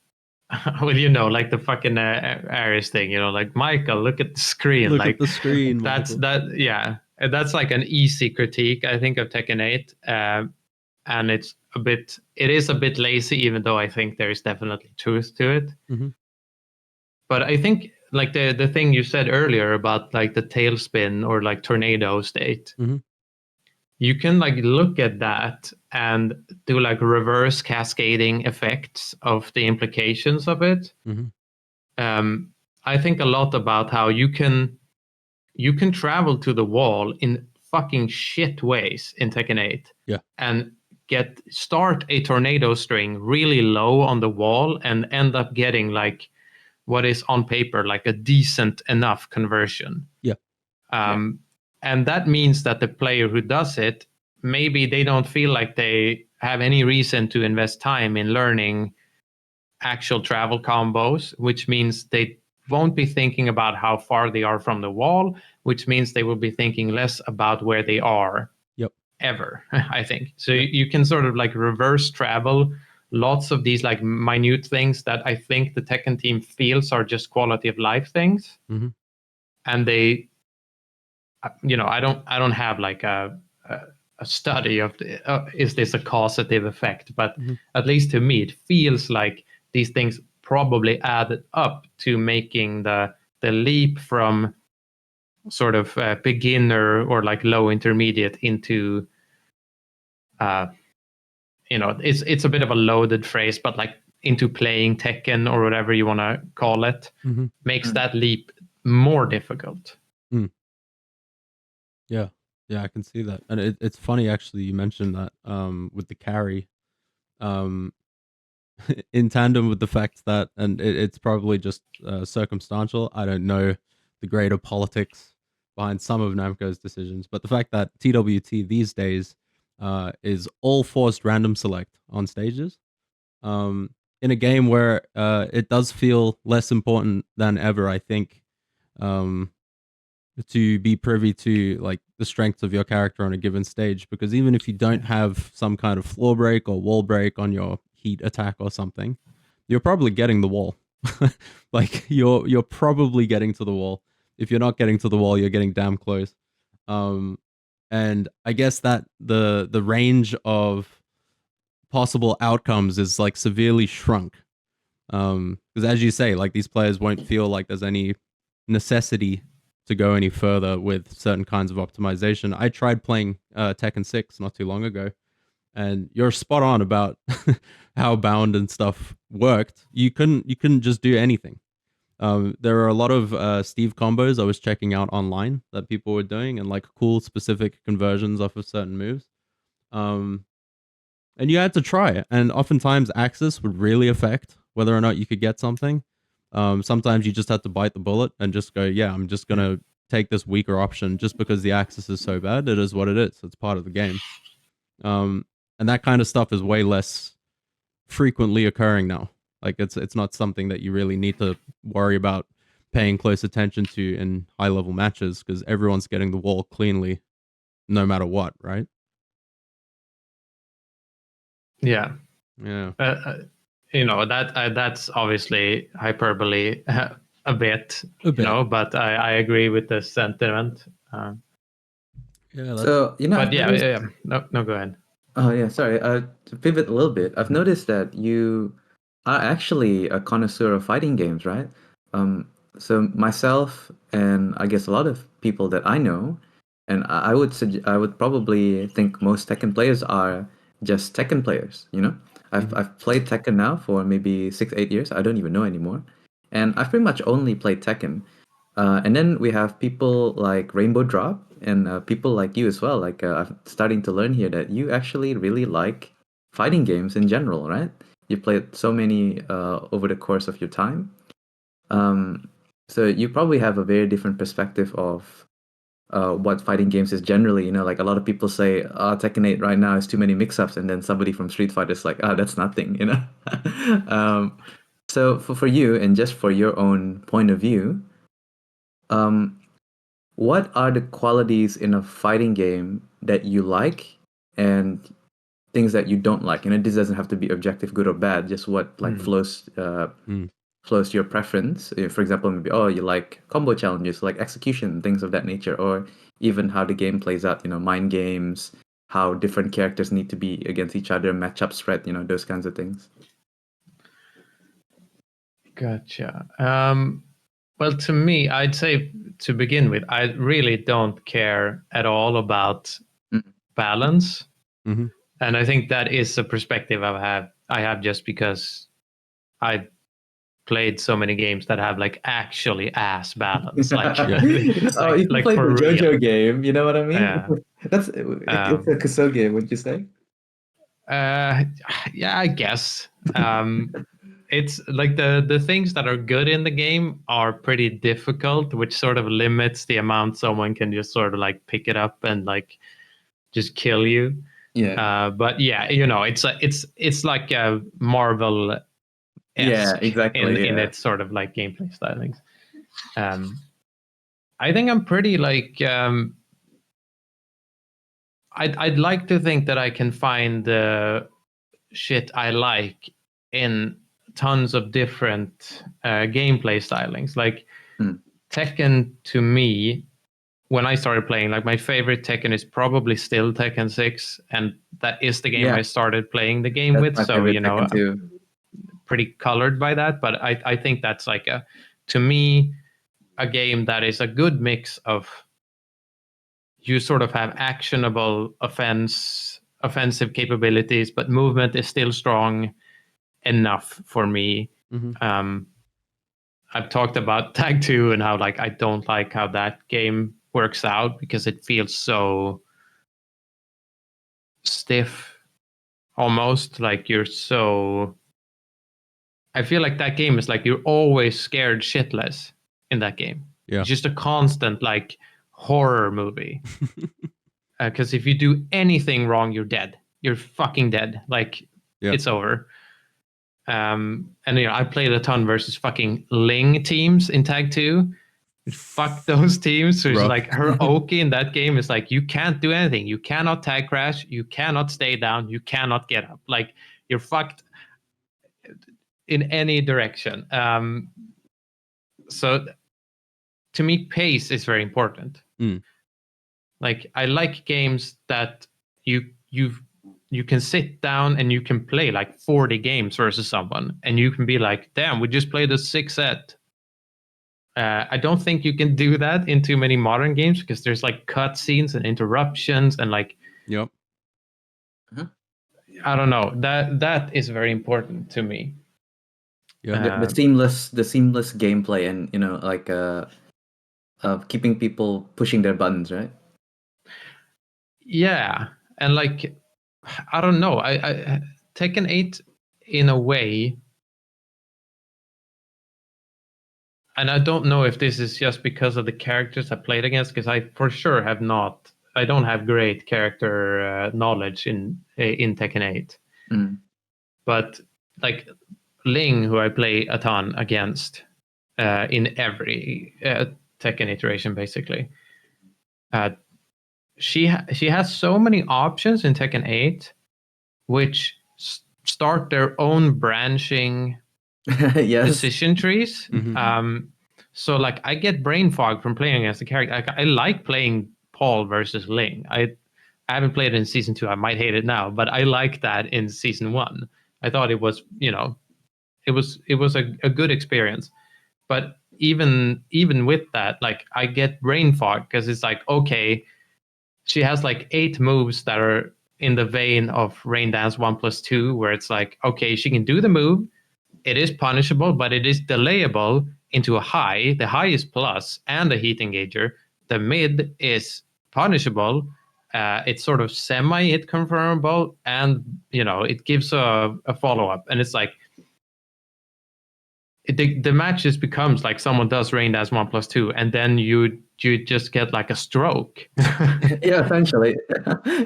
well, like the fucking Aries thing, like Michael, look at the screen. Look like at the screen. That's Michael. that's like an easy critique, I think, of Tekken 8. And it is a bit lazy, even though I think there is definitely truth to it. Mm-hmm. But I think like the thing you said earlier about like the tailspin or like tornado state, you can like look at that and do like reverse cascading effects of the implications of it. I think a lot about how you can travel to the wall in fucking shit ways in Tekken 8. Yeah. And start a tornado string really low on the wall and end up getting like what is on paper like a decent enough conversion. Yeah. And that means that the player who does it, maybe they don't feel like they have any reason to invest time in learning actual travel combos, which means they won't be thinking about how far they are from the wall, which means they will be thinking less about where they are ever, I think. So you can sort of like reverse travel lots of these like minute things that I think the Tekken team feels are just quality of life things. And they, I don't have like a study of is this a causative effect, but at least to me, it feels like these things probably added up to making the leap from sort of beginner or like low intermediate into it's a bit of a loaded phrase, but like into playing Tekken or whatever you want to call it, makes that leap more difficult. Yeah, I can see that. And it's funny actually you mentioned that with the carry in tandem with the fact that, and it's probably just circumstantial, I don't know the greater politics behind some of Namco's decisions, but the fact that TWT these days is all forced random select on stages in a game where it does feel less important than ever, I think, to be privy to like the strengths of your character on a given stage, because even if you don't have some kind of floor break or wall break on your heat attack or something, you're probably getting the wall. Like you're probably getting to the wall. If you're not getting to the wall, you're getting damn close. And I guess that the range of possible outcomes is like severely shrunk. Because as you say, like these players won't feel like there's any necessity to go any further with certain kinds of optimization. I tried playing Tekken 6 not too long ago, and you're spot on about how bound and stuff worked. You couldn't just do anything. There are a lot of Steve combos I was checking out online that people were doing, and like cool specific conversions off of certain moves. And you had to try it. And oftentimes axis would really affect whether or not you could get something. Sometimes you just had to bite the bullet and just go, yeah, I'm just gonna take this weaker option just because the axis is so bad. It is what it is. It's part of the game. And that kind of stuff is way less frequently occurring now. Like it's not something that you really need to worry about paying close attention to in high level matches because everyone's getting the wall cleanly no matter what, right? Yeah. Yeah. That's obviously hyperbole a bit, A bit. but I agree with the sentiment. Yeah. So But yeah. No, go ahead. Oh yeah, sorry. To pivot a little bit, I've noticed that you are actually a connoisseur of fighting games, right? So myself and I guess a lot of people that I know, and I would probably think most Tekken players are just Tekken players. I've played Tekken now for maybe 6, 8 years. I don't even know anymore, and I've pretty much only played Tekken. And then we have people like Rainbow Drop and people like you as well. Like I'm starting to learn here that you actually really like fighting games in general, right? You played so many over the course of your time. Um, so you probably have a very different perspective of what fighting games is generally. Like a lot of people say, Tekken 8 right now is too many mix-ups, and then somebody from Street Fighter is like, that's nothing. So for you, and just for your own point of view, um, what are the qualities in a fighting game that you like and things that you don't like? This doesn't have to be objective, good or bad. Just what flows flows to your preference. For example, maybe you like combo challenges, like execution, things of that nature, or even how the game plays out. Mind games, how different characters need to be against each other, matchup spread. Those kinds of things. Gotcha. Well, to me, I'd say to begin with, I really don't care at all about balance, Mm-hmm. and I think that is a perspective I have just because I played so many games that have like actually ass balance, like you like played for the JoJo real. game. You know what I mean? Yeah. It's a Kusou game. Would you say? Yeah, I guess. It's like the things that are good in the game are pretty difficult, which sort of limits the amount someone can just sort of like pick it up and like just kill you. Yeah. But yeah, it's like a Marvel. Yeah, exactly. In its sort of like gameplay stylings. I think I'm pretty like I'd like to think that I can find the shit I like in tons of different gameplay stylings. Like Tekken, to me, when I started playing, like my favorite Tekken is probably still Tekken 6, and that is the game I started playing the game That's with. my So favorite Tekken too. I'm pretty colored by that. But I think that's like to me, a game that is a good mix of, you sort of have actionable offensive capabilities, but movement is still strong enough for me. Mm-hmm. I've talked about Tag 2 and how like I don't like how that game works out because it feels so stiff, almost like you're so. I feel like that game is like you're always scared shitless in that game. Yeah. It's just a constant like horror movie. Because if you do anything wrong, you're dead. You're fucking dead. Like it's over. And I played a ton versus fucking Ling teams in Tag 2. Fuck those teams. So it's like her Oki in that game is like you can't do anything. You cannot tag crash. You cannot stay down. You cannot get up. Like you're fucked in any direction. So to me, pace is very important. Like I like games that you can sit down and you can play like 40 games versus someone, and you can be like, damn, we just played a 6 set. I don't think you can do that in too many modern games because there's like cutscenes and interruptions and like. Yep. I don't know. That is very important to me. Yeah. The seamless gameplay and like of keeping people pushing their buttons, right? Yeah, and like I don't know. I Tekken 8 in a way, and I don't know if this is just because of the characters I played against, because I for sure have not. I don't have great character knowledge in Tekken 8, but like Ling, who I play a ton against in every Tekken iteration, basically. She has so many options in Tekken 8, which start their own branching Yes. decision trees. Mhm. So like I get brain fog from playing against the character. I like playing Paul versus Ling. I haven't played it in season 2. I might hate it now, but I like that in season 1. I thought it was, it was a good experience. But even with that, like I get brain fog because it's like, okay, she has like 8 moves that are in the vein of Rain Dance 1+2, where it's like, okay, she can do the move, it is punishable, but it is delayable into a high. The high is plus and a heat engager. The mid is punishable. It's sort of semi-hit confirmable, and it gives a follow-up. And it's like the match just becomes like someone does Rain Dance 1+2, and then you just get like a stroke. Yeah, essentially.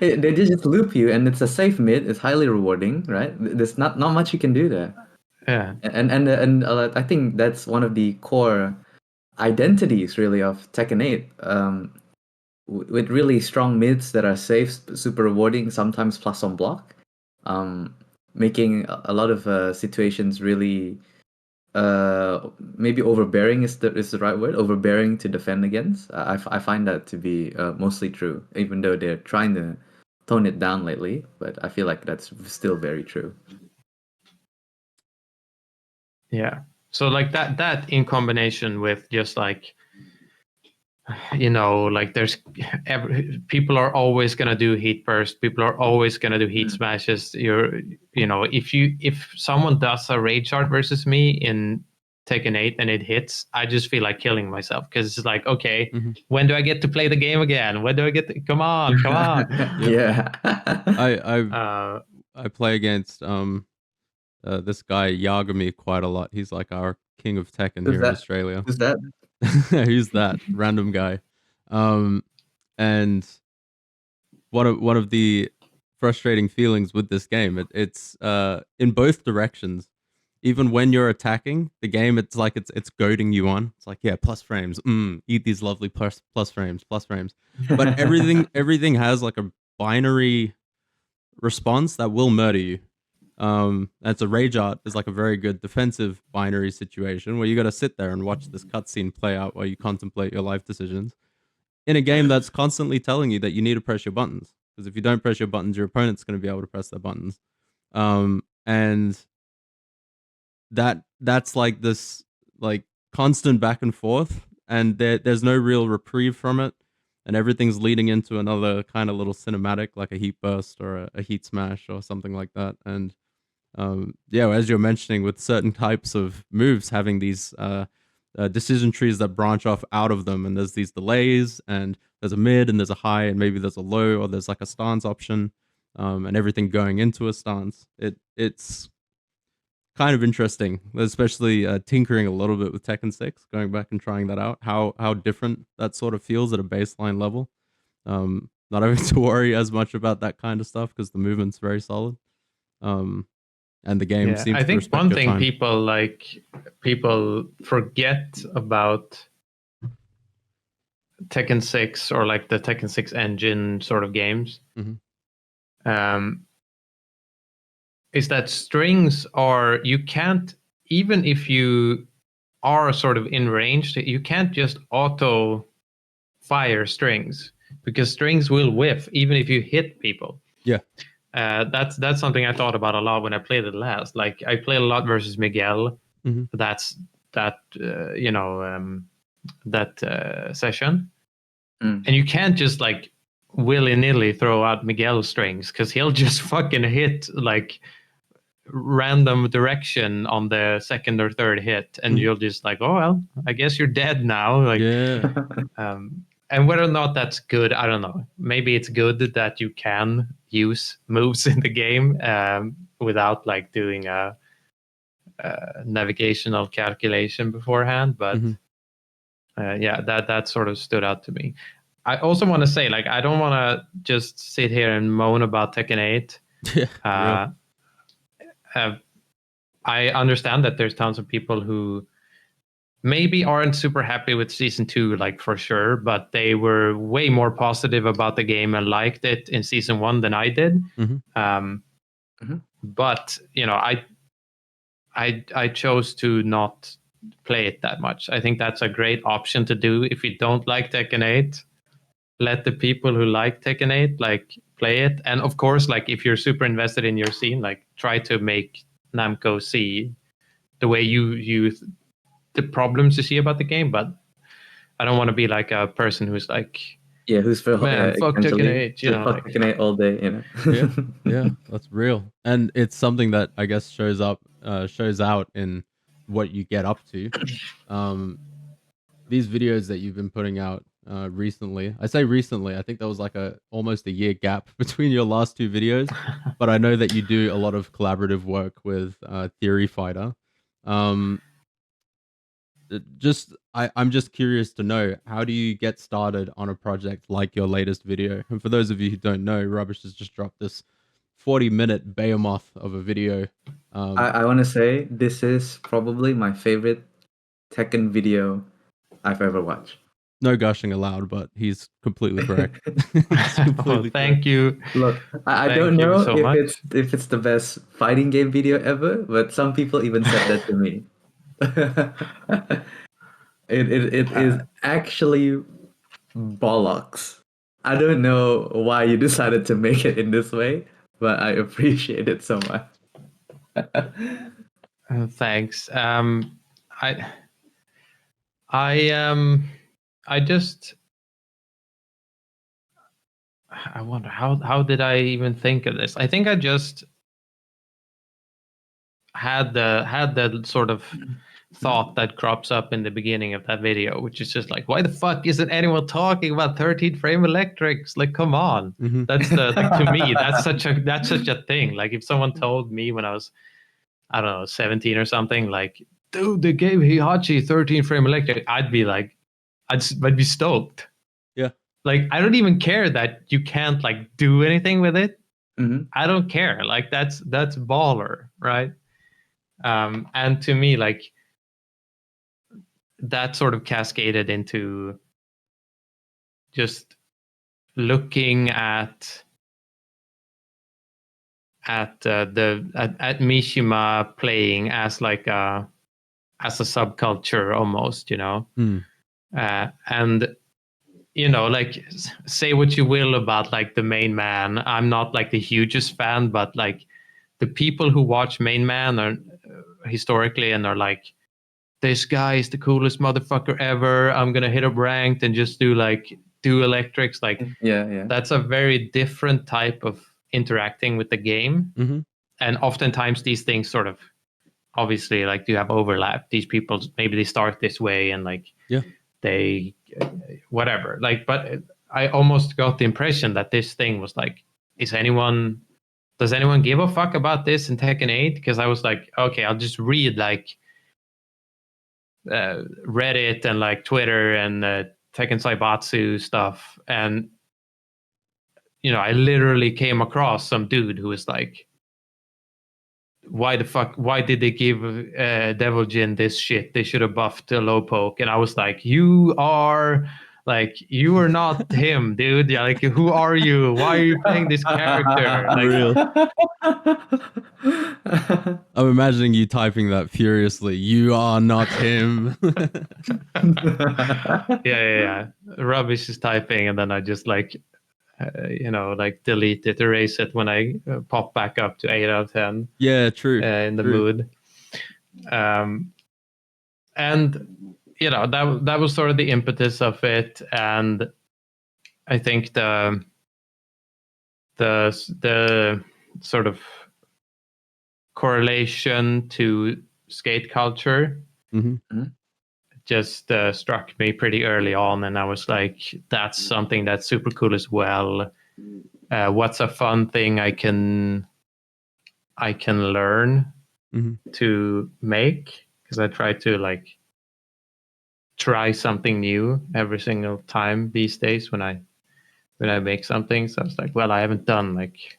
They just loop you, and it's a safe mid. It's highly rewarding, right? There's not much you can do there. Yeah. And I think that's one of the core identities, really, of Tekken 8. With really strong mids that are safe, super rewarding, sometimes plus on block, making a lot of situations really maybe overbearing is the right word, overbearing to defend against. I find that to be mostly true, even though they're trying to tone it down lately, but I feel like that's still very true. Yeah. So like that in combination with just like, like there's people are always going to do heat burst, people are always going to do heat smashes. If someone does a rage art versus me in Tekken 8 and it hits, I just feel like killing myself, because it's like, okay, when do I get to play the game again? When do I get to come on Yeah. I play against this guy Yagami quite a lot. He's like our king of Tekken Who's here in that? Australia. Who's that? Who's that random guy? And one of the frustrating feelings with this game, it's in both directions. Even when you're attacking the game, it's like it's goading you on. It's like, yeah, plus frames. Eat these lovely plus frames, plus frames. But everything has like a binary response that will murder you. And so rage art is like a very good defensive binary situation where you got to sit there and watch this cutscene play out while you contemplate your life decisions in a game that's constantly telling you that you need to press your buttons, because if you don't press your buttons, your opponent's going to be able to press their buttons. And that's like this like constant back and forth, and there's no real reprieve from it, and everything's leading into another kind of little cinematic, like a heat burst or a heat smash or something like that. And yeah, as you're mentioning, with certain types of moves having these decision trees that branch off out of them, and there's these delays, and there's a mid, and there's a high, and maybe there's a low, or there's like a stance option, and everything going into a stance. It's kind of interesting, especially tinkering a little bit with Tekken 6, going back and trying that out, how different that sort of feels at a baseline level. Not having to worry as much about that kind of stuff because the movement's very solid. And the game seems I to think respect one your thing time. people forget about Tekken 6, or like the Tekken 6 engine sort of games, is that strings are, you can't, even if you are sort of in range, you can't just auto fire strings, because strings will whiff even if you hit people. Yeah. That's something I thought about a lot when I played it last. Like I played a lot versus Miguel. That's that session, and you can't just like willy-nilly throw out Miguel strings, because he'll just fucking hit like random direction on the second or third hit, and you'll just like, oh well, I guess you're dead now. Like, Yeah. and whether or not that's good, I don't know. Maybe it's good that you can use moves in the game without like doing a navigational calculation beforehand. But Mhm. yeah, that sort of stood out to me. I also want to say, like, I don't want to just sit here and moan about Tekken 8. Yeah, real. I understand that there's tons of people who maybe aren't super happy with season 2, like for sure, but they were way more positive about the game and liked it in season 1 than I did. Mhm. But I chose to not play it that much. I think that's a great option to do if you don't like Tekken 8. Let the people who like Tekken 8 like play it, and of course, like if you're super invested in your scene, like try to make Namco see the way you the problems you see about the game. But I don't want to be like a person who's like, Yeah, who's for man, fuck Tekken 8, you know, fuck like, Tekken 8 all day, you know. Yeah, yeah, that's real, and it's something that I guess shows out in what you get up to. These videos that you've been putting out recently. I say recently. I think there was like almost a year gap between your last two videos, but I know that you do a lot of collaborative work with Theory Fighter. Um, I'm just curious to know, how do you get started on a project like your latest video? And for those of you who don't know, Rubbish has just dropped this 40-minute behemoth of a video. I want to say this is probably my favorite Tekken video I've ever watched. No gushing allowed, but he's completely correct. He's completely thank you. Look, I Thank don't you know so much. if it's the best fighting game video ever, but some people even said that to me. It is actually bollocks. I don't know why you decided to make it in this way, but I appreciate it so much. Thanks. I just I wonder how did I even think of this? I think I just had the sort of thought that crops up in the beginning of that video, which is just like, why the fuck isn't anyone talking about 13 frame electrics? Like, come on. Mhm. That's the like, to me, that's such a thing. Like, if someone told me when I was, I don't know, 17 or something, like, dude, they gave Hihachi 13 frame electric, I'd be like, I'd be stoked. Yeah. Like, I don't even care that you can't like do anything with it. Mhm. I don't care. Like, that's baller, right? And to me, like, that sort of cascaded into just looking at Mishima playing as like as a subculture almost, you know. Mm. And you know, like, say what you will about like the main man. I'm not like the hugest fan, but like the people who watch main man are historically and are like, this guy is the coolest motherfucker ever. I'm gonna hit up ranked and just do electrics. Like, Yeah. that's a very different type of interacting with the game. Mhm. And oftentimes these things sort of obviously like do have overlap. These people, maybe they start this way and like Yeah. they whatever. Like, but I almost got the impression that this thing was like, does anyone give a fuck about this in Tekken 8? Because I was like, okay, I'll just read like Reddit and like Twitter and Tekken Saibatsu stuff, and you know, I literally came across some dude who was like, why did they give Devil Jin this shit? They should have buffed the low poke. And I was like, you are not him, dude. Yeah, like, who are you? Why are you playing this character? Like, Real. I'm imagining you typing that furiously. You are not him. yeah. Rubbish is typing, and then I just like, you know, like delete it, erase it when I pop back up to 8 out of 10 Yeah, true. in the True. mood. And you know, that was sort of the impetus of it, and I think the sort of correlation to skate culture Mhm. just struck me pretty early on, and I was like, that's something that's super cool as well. what's a fun thing I can learn to make, because I try to like try something new every single time these days when I make something. So I was like, well, I haven't done like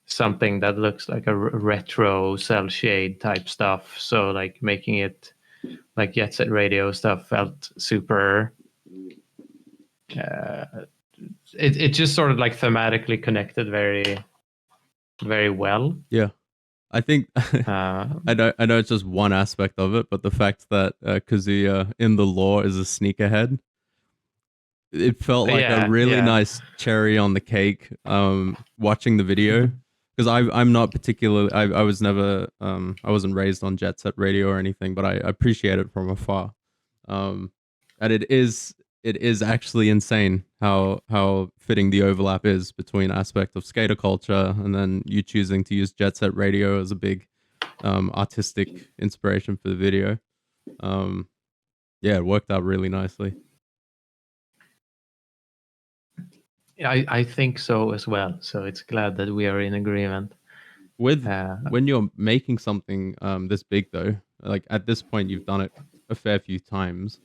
something that looks like a retro cell shade type stuff. So like making it like Jet Set Radio stuff felt super. It just sort of like thematically connected very, very well. Yeah. I think I know it's just one aspect of it, but the fact that Kazuya in the lore is a sneakerhead, it felt like a really nice cherry on the cake. Watching the video, because I'm not particularly I was never I wasn't raised on Jet Set Radio or anything, but I appreciate it from afar. And it is actually insane how fitting the overlap is between aspect of skater culture and then you choosing to use Jet Set Radio as a big artistic inspiration for the video. Yeah, it worked out really nicely. I think so as well. So it's glad that we are in agreement. With when you're making something this big though, like at this point you've done it a fair few times.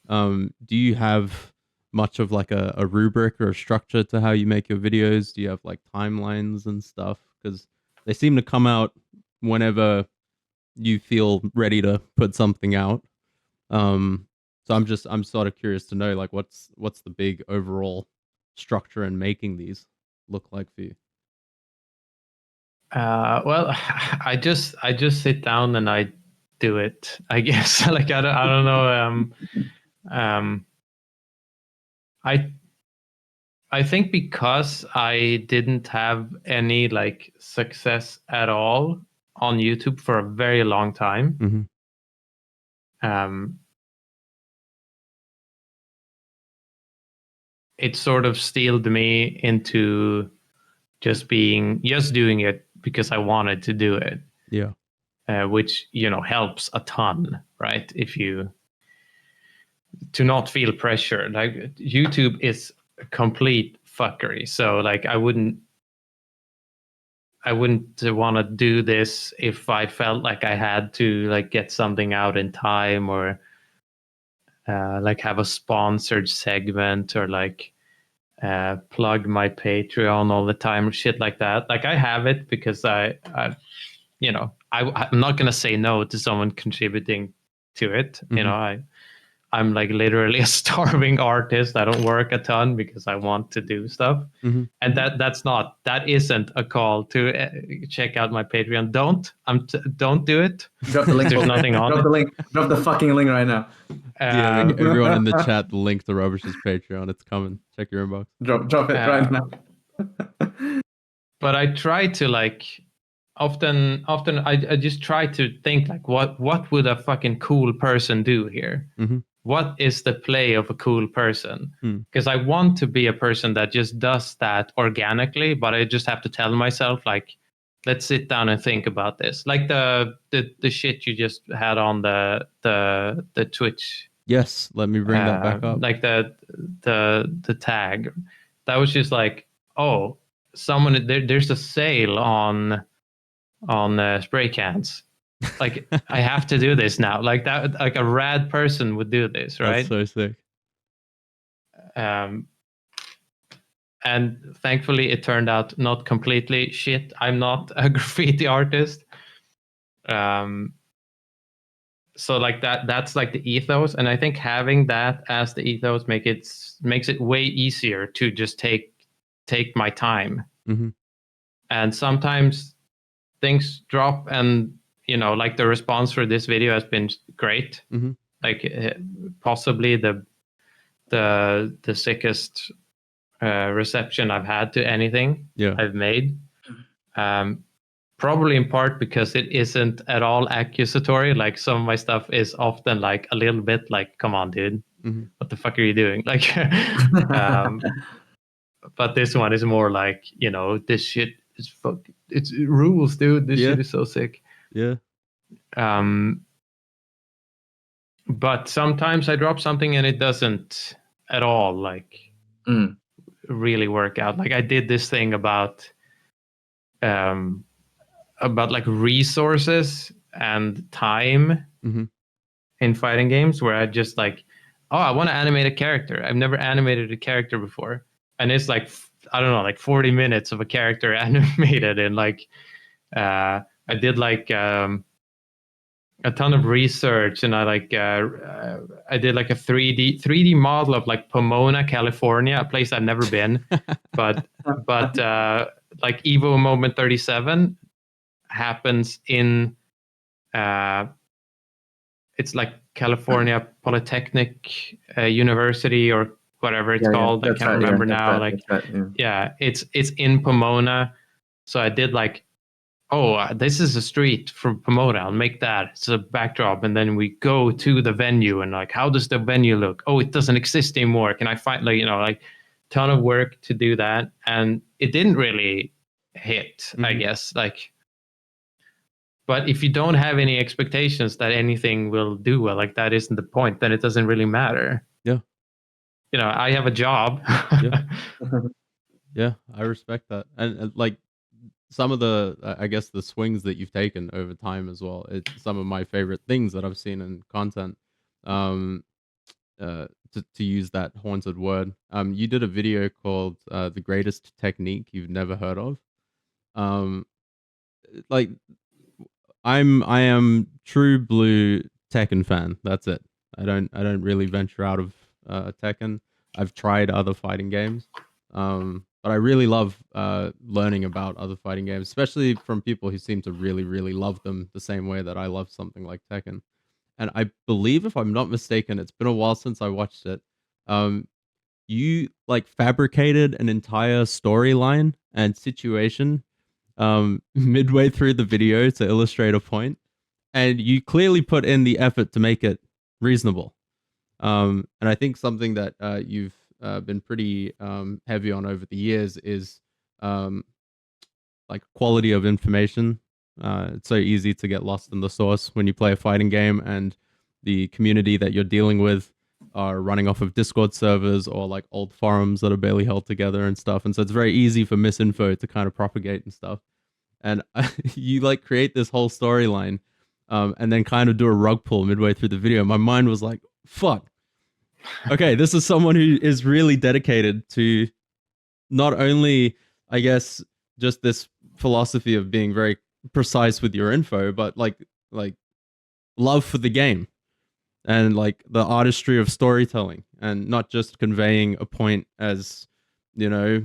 Do you have much of like a rubric or a structure to how you make your videos? Do you have like timelines and stuff? Because they seem to come out whenever you feel ready to put something out. So I'm sort of curious to know like what's the big overall structure in making these look like for you? Well, I just sit down and I do it, I guess. Like I don't know. I think because I didn't have any like success at all on YouTube for a very long time. It sort of steeled me into just doing it because I wanted to do it. Yeah. Which, helps a ton, right? If you to not feel pressure. Like YouTube is a complete fuckery. So like I wouldn't want to do this if I felt like I had to like get something out in time or like have a sponsored segment or like plug my Patreon all the time or shit like that. Like I have it because I'm not gonna say no to someone contributing to it. I'm like literally a starving artist. I don't work a ton because I want to do stuff. And that isn't a call to check out my Patreon. Don't do it. Drop the link. There's nothing on Drop the link. Drop the fucking link right now. Everyone in the chat, the link to Rubbish's Patreon. It's coming. Check your inbox. Drop it right now. But I try to like often I just try to think like what would a fucking cool person do here? What is the play of a cool person? Because I want to be a person that just does that organically, but I just have to tell myself like, let's sit down and think about this. Like the shit you just had on the Twitch. Yes, let me bring that back up. Like the tag. That was just like, oh, there's a sale on spray cans. Like I have to do this now. Like that, like a rad person would do this, right? That's so sick. And thankfully, it turned out not completely shit. I'm not a graffiti artist. So like that's like the ethos, and I think having that as the ethos makes it way easier to just take my time. And sometimes things drop, and like the response for this video has been great. Like possibly the sickest reception I've had to anything I've made. Probably in part because it isn't at all accusatory. Like some of my stuff is often like a little bit like, come on, dude, what the fuck are you doing? Like, but this one is more like, this shit is it rules, dude. This shit is so sick. Yeah. But sometimes I drop something and it doesn't at all like really work out. Like I did this thing about like resources and time Mhm. in fighting games, where I just like, oh, I want to animate a character. I've never animated a character before, and it's like I don't know, like 40 minutes of a character animated, and like I did like a ton of research, and I did like a 3D model of like Pomona, California, a place I've never been, but like Evo Moment 37 happens in it's like California Polytechnic University or whatever it's called. I can't remember now. It's in Pomona. So I did like, oh, this is a street from Pomona. I'll make that. It's a backdrop, and then we go to the venue, and like, how does the venue look? Oh, it doesn't exist anymore. Can I find like ton of work to do that, and it didn't really hit. I guess like. But if you don't have any expectations that anything will do well, like that isn't the point, then it doesn't really matter. Yeah. I have a job. Yeah. Yeah, I respect that. And like some of the, I guess, the swings that you've taken over time as well. It's some of my favorite things that I've seen in content. Um, to use that haunted word. You did a video called "The Greatest Technique You've Never Heard of." Um, like I am true blue Tekken fan. That's it. I don't really venture out of Tekken. I've tried other fighting games, but I really love learning about other fighting games, especially from people who seem to really really love them the same way that I love something like Tekken. And I believe, if I'm not mistaken, it's been a while since I watched it. Um, you like fabricated an entire storyline and situation midway through the video to illustrate a point, and you clearly put in the effort to make it reasonable. And I think something that you've been pretty heavy on over the years is um, like quality of information. It's so easy to get lost in the source when you play a fighting game, and the community that you're dealing with are running off of Discord servers or like old forums that are barely held together and stuff. And so it's very easy for misinfo to kind of propagate and stuff. And you like create this whole storyline, and then kind of do a rug pull midway through the video. My mind was like, fuck. Okay, this is someone who is really dedicated to not only, I guess, just this philosophy of being very precise with your info, but like love for the game and like the artistry of storytelling, and not just conveying a point as, you know,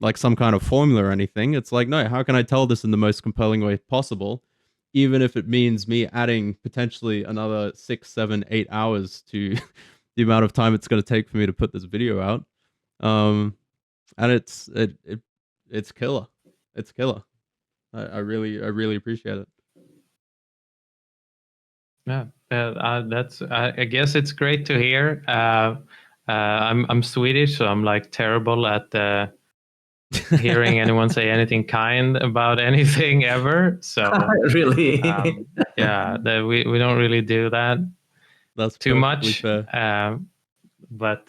like some kind of formula or anything. It's like, no, how can I tell this in the most compelling way possible, even if it means me adding potentially another 6, 7, 8 hours to the amount of time it's going to take for me to put this video out. And it's killer. It's killer. I really appreciate it. Yeah, that's. I guess it's great to hear. I'm Swedish, so I'm like terrible at hearing anyone say anything kind about anything ever. So Really? yeah, we don't really do that. That's too much. fair. But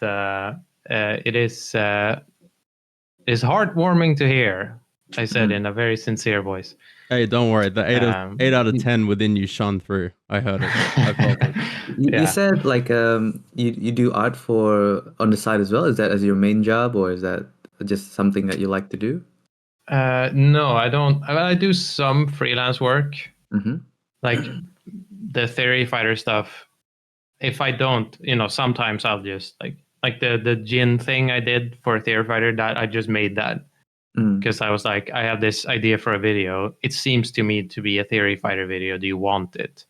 it is heartwarming to hear. I said in a very sincere voice. Hey, don't worry. The 8 out of 10 within you shone through. I heard it. I felt it. You said like you do art for on the side as well. Is that as your main job, or is that just something that you like to do? No, I don't. I do some freelance work, like the theory fighter stuff. If I don't, sometimes I'll just like the gin thing I did for theory fighter, that I just made that because I was like, I have this idea for a video. It seems to me to be a theory fighter video. Do you want it?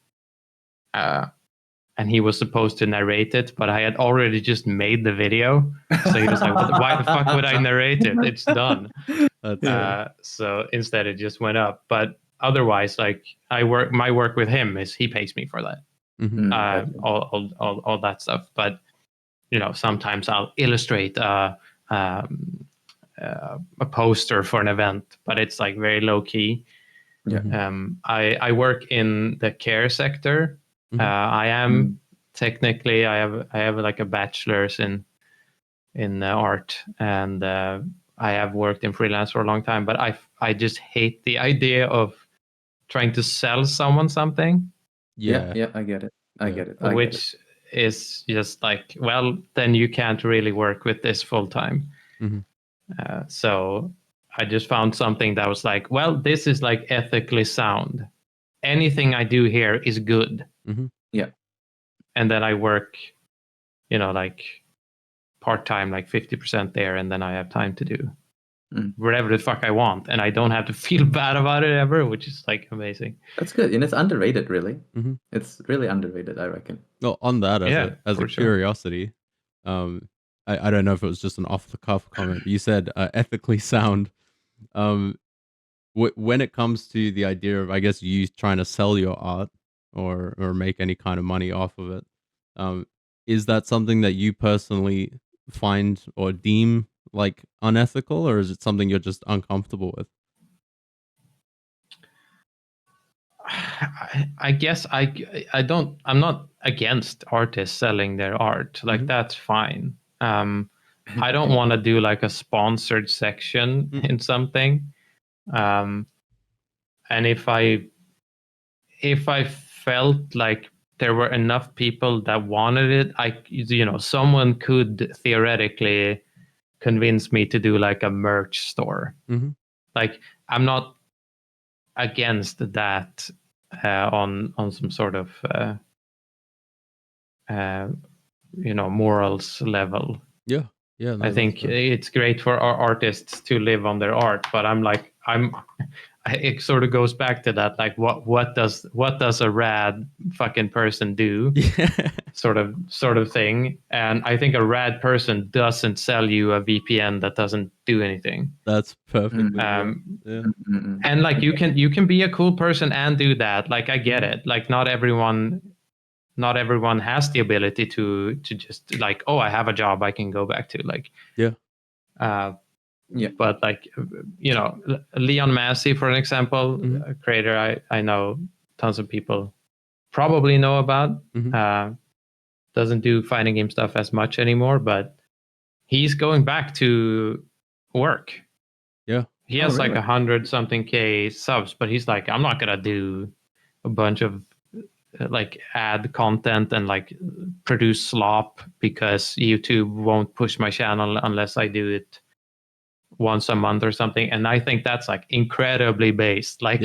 And he was supposed to narrate it, but I had already just made the video. So he was like, why the fuck would I narrate it? It's done. So instead it just went up. But otherwise, like my work with him is he pays me for that. All that stuff. But, sometimes I'll illustrate a poster for an event, but it's like very low key. I work in the care sector. I am technically I have like a bachelor's in in art, and I have worked in freelance for a long time. But I just hate the idea of trying to sell someone something, Yeah. Yeah, I get it. I Yeah. get it. I get it. which is just like, well, then you can't really work with this full time. Mhm. So I just found something that was like, well, this is like ethically sound. Anything I do here is good. Mhm. Yeah. And then I work, like part-time, like 50% there, and then I have time to do whatever the fuck I want, and I don't have to feel bad about it ever, which is like amazing. That's good, and it's underrated, really. Mhm. It's really underrated, I reckon. Well, on that, Yeah, as a for sure. curiosity, I don't know if it was just an off the cuff comment, but you said ethically sound. Um, when it comes to the idea of, I guess, you trying to sell your art or make any kind of money off of it, is that something that you personally find or deem like unethical, or is it something you're just uncomfortable with? I guess I'm not against artists selling their art. Like that's fine. I don't want to do like a sponsored section in something. And if I felt like there were enough people that wanted it, someone could theoretically convince me to do like a merch store. Mm-hmm. Like I'm not against that on some sort of morals level. Yeah, yeah. No, I think it's great for our artists to live on their art, but it sort of goes back to that, like what does a rad fucking person do? Yeah. sort of thing. And I think a rad person doesn't sell you a VPN that doesn't do anything. That's perfectly Yeah. And like you can be a cool person and do that. Like I get it. Like not everyone has the ability to just like, oh, I have a job I can go back to. Like yeah. But like Leon Massey, for an example, a creator I know tons of people probably know about. Doesn't do fighting game stuff as much anymore, but he's going back to work. Yeah. He has like 100-something K subs, but he's like, I'm not gonna do a bunch of like ad content and like produce slop because YouTube won't push my channel unless I do it once a month or something. And I think that's like incredibly based. Like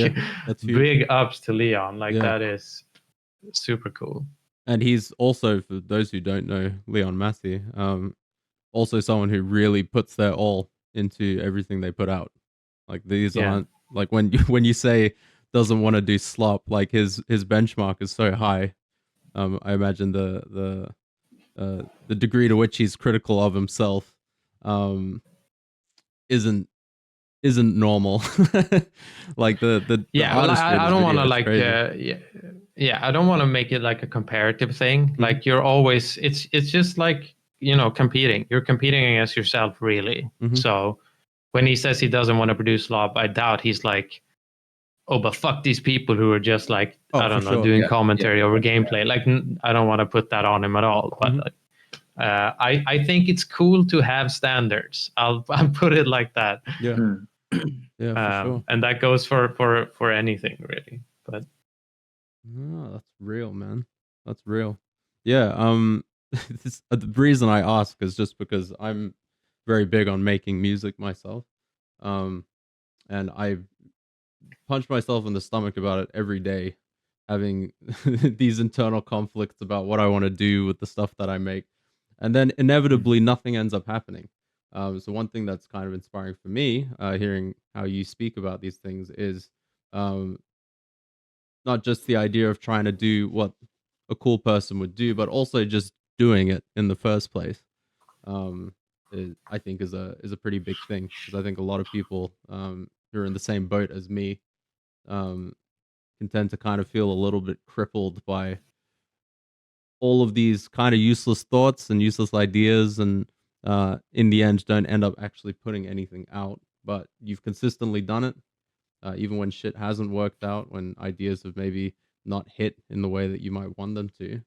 that's huge. Big ups to Leon. Like that is super cool. And he's also, for those who don't know Leon Massey, also someone who really puts their all into everything they put out. Like these aren't like when you say doesn't want to do slop, like his benchmark is so high. I imagine the degree to which he's critical of himself isn't normal. Like the artistry I don't want to like I don't want to make it like a comparative thing. Like you're always it's just like competing. You're competing against yourself, really. So when he says he doesn't want to produce slop, I doubt he's like, oh, but fuck these people who are just like I don't know doing commentary over gameplay. Like I don't want to put that on him at all. But like, I think it's cool to have standards. I'll put it like that. Yeah. Yeah, for sure. And that goes for anything, really. But that's real, man. That's real. Yeah. The reason I ask is just because I'm very big on making music myself, and I punch myself in the stomach about it every day, having these internal conflicts about what I want to do with the stuff that I make, and then inevitably nothing ends up happening. So one thing that's kind of inspiring for me, hearing how you speak about these things, is not just the idea of trying to do what a cool person would do, but also just doing it in the first place. I think is a pretty big thing, because I think a lot of people who are in the same boat as me can tend to kind of feel a little bit crippled by all of these kind of useless thoughts and useless ideas, and in the end don't end up actually putting anything out. But you've consistently done it, even when shit hasn't worked out, when ideas have maybe not hit in the way that you might want them to.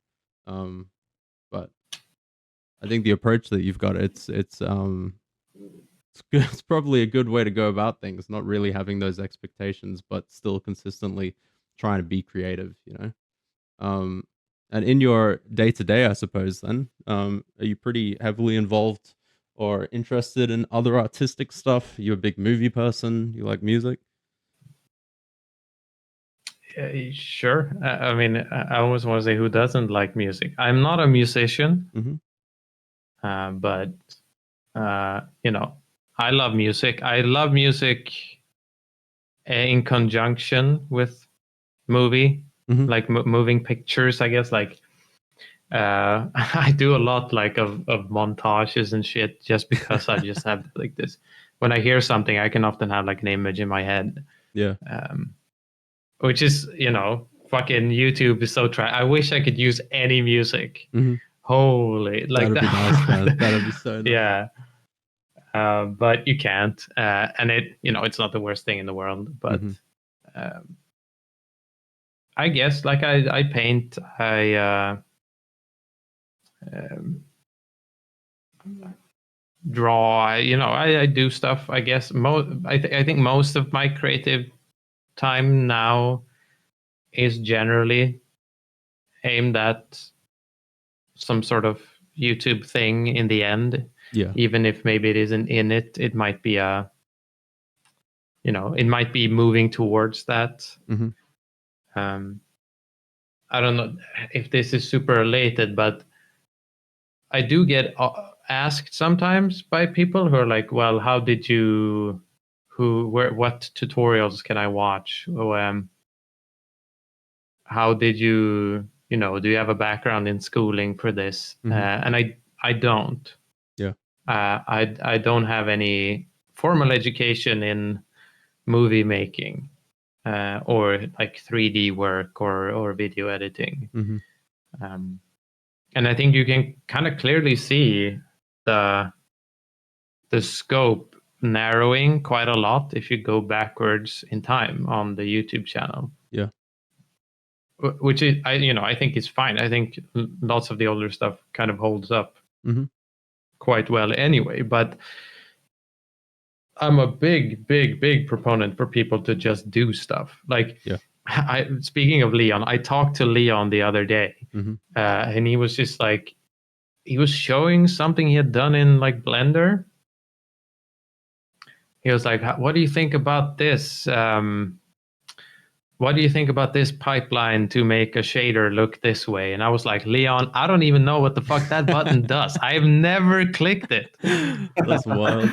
But I think the approach that you've got, it's good. It's probably a good way to go about things, not really having those expectations, but still consistently trying to be creative, you know. And in your day to day, I suppose, then, are you pretty heavily involved or interested in other artistic stuff? You a big movie person? You like music? Sure. I mean, I always want to say, who doesn't like music? I'm not a musician, but you know, I love music. I love music in conjunction with movie, like moving pictures, I guess. Like I do a lot like of montages and shit, just because I just have like this. When I hear something, I can often have like an image in my head. Yeah. Which is, you know, fucking YouTube is so I wish I could use any music. Holy, like That'd be nice, man. That'd be so nice. Yeah. But you can't. And it, you know, it's not the worst thing in the world. But I guess like I paint, I draw, you know, I do stuff, I guess. I think most of my creative time now is generally aimed at some sort of YouTube thing in the end. Yeah. Even if maybe it isn't in it, it might be you know, it might be moving towards that. I don't know if this is super related, but I do get asked sometimes by people who are like, well, how did you, what tutorials can I watch? How did you, you know, do you have a background in schooling for this? And I don't. Yeah. I don't have any formal education in movie making or like 3D work or video editing. And I think you can kind of clearly see the scope narrowing quite a lot if you go backwards in time on the YouTube channel. Yeah. Which is, I think is fine. I think lots of the older stuff kind of holds up quite well anyway. But I'm a big proponent for people to just do stuff. Like, speaking of Leon, I talked to Leon the other day, and he was just like, he was showing something he had done in like Blender. He was like, "What do you think about this? What do you think about this pipeline to make a shader look this way?" And I was like, Leon, I don't even know what the fuck that button does. I've never clicked it. That's wild.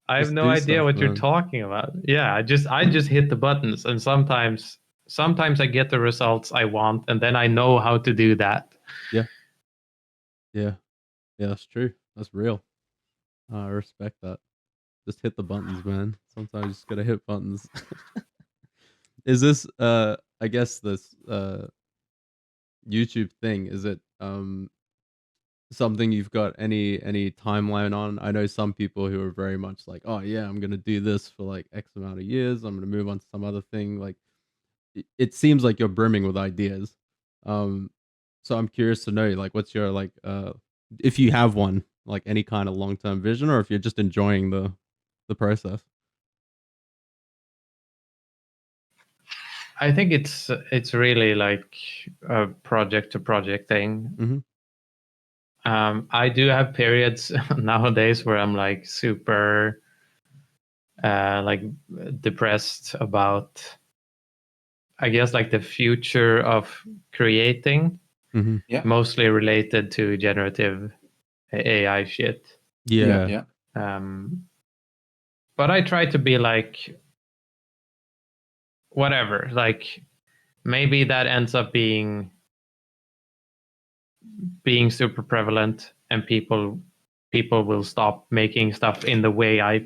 I have no idea what you're talking about. Yeah, I just hit the buttons, and sometimes I get the results I want, and then I know how to do that. Yeah, that's true. That's real. I respect that. Just hit the buttons, man. Sometimes you just gotta hit buttons. Is this I guess this YouTube thing, is it something you've got any timeline on? I know some people who are very much like, oh yeah, I'm gonna do this for like X amount of years, I'm gonna move on to some other thing. Like it seems like you're brimming with ideas. So I'm curious to know, like, what's your like if you have one, like any kind of long-term vision, or if you're just enjoying the process. I think it's really like a project to project thing. I do have periods nowadays where I'm like super like depressed about, I guess, like the future of creating, mostly related to generative AI shit. Yeah. But I try to be like, whatever, like maybe that ends up being super prevalent, and people will stop making stuff in the way I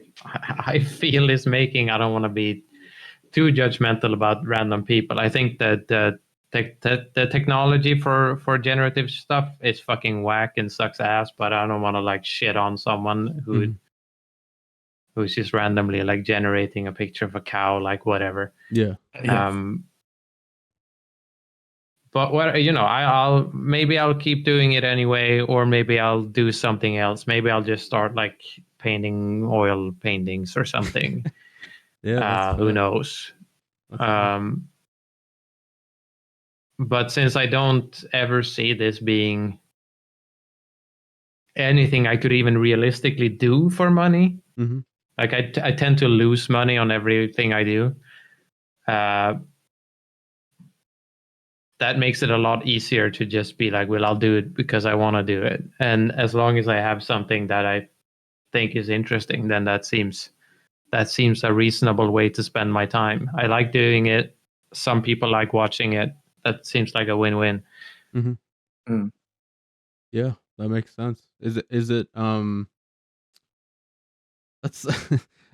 feel is making. I don't want to be too judgmental about random people. I think that the technology for generative stuff is fucking whack and sucks ass, but I don't want to like shit on someone who's just randomly like generating a picture of a cow, like whatever. Yeah. but what maybe I'll keep doing it anyway, or maybe I'll do something else. Maybe I'll just start like painting oil paintings or something. Yeah, that's Who fair. knows? That's fair. But since I don't ever see this being anything I could even realistically do for money, Mm-hmm. like I tend to lose money on everything I do. That makes it a lot easier to just be like, well, I'll do it because I want to do it. And as long as I have something that I think is interesting, then that seems a reasonable way to spend my time. I like doing it. Some people like watching it. That seems like a win-win. Mm-hmm. Mm. Yeah, that makes sense. Is it that's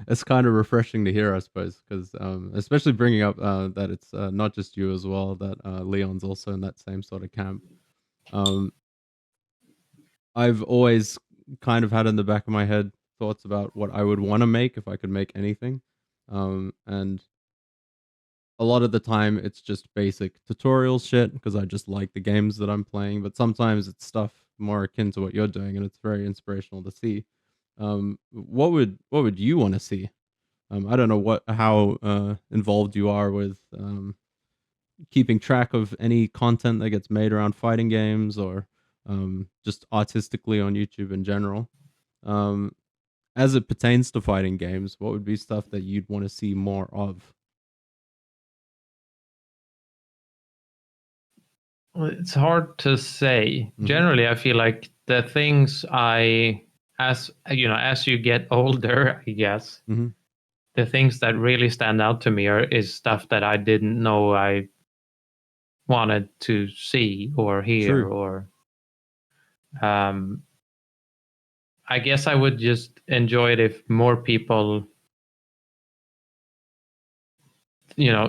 it's kind of refreshing to hear, I suppose, because especially bringing up that it's not just you as well, that Leon's also in that same sort of camp. Um, I've always kind of had in the back of my head thoughts about what I would want to make if I could make anything, and a lot of the time it's just basic tutorial shit because I just like the games that I'm playing. But sometimes it's stuff more akin to what you're doing, and it's very inspirational to see. What would you want to see? I don't know how involved you are with keeping track of any content that gets made around fighting games or just artistically on YouTube in general. Um, as it pertains to fighting games, what would be stuff that you'd want to see more of? Well, it's hard to say. Mhm. Generally, I feel like the things as you get older, I guess, Mm-hmm. the things that really stand out to me is stuff that I didn't know I wanted to see or hear, True. or I guess I would just enjoy it if more people,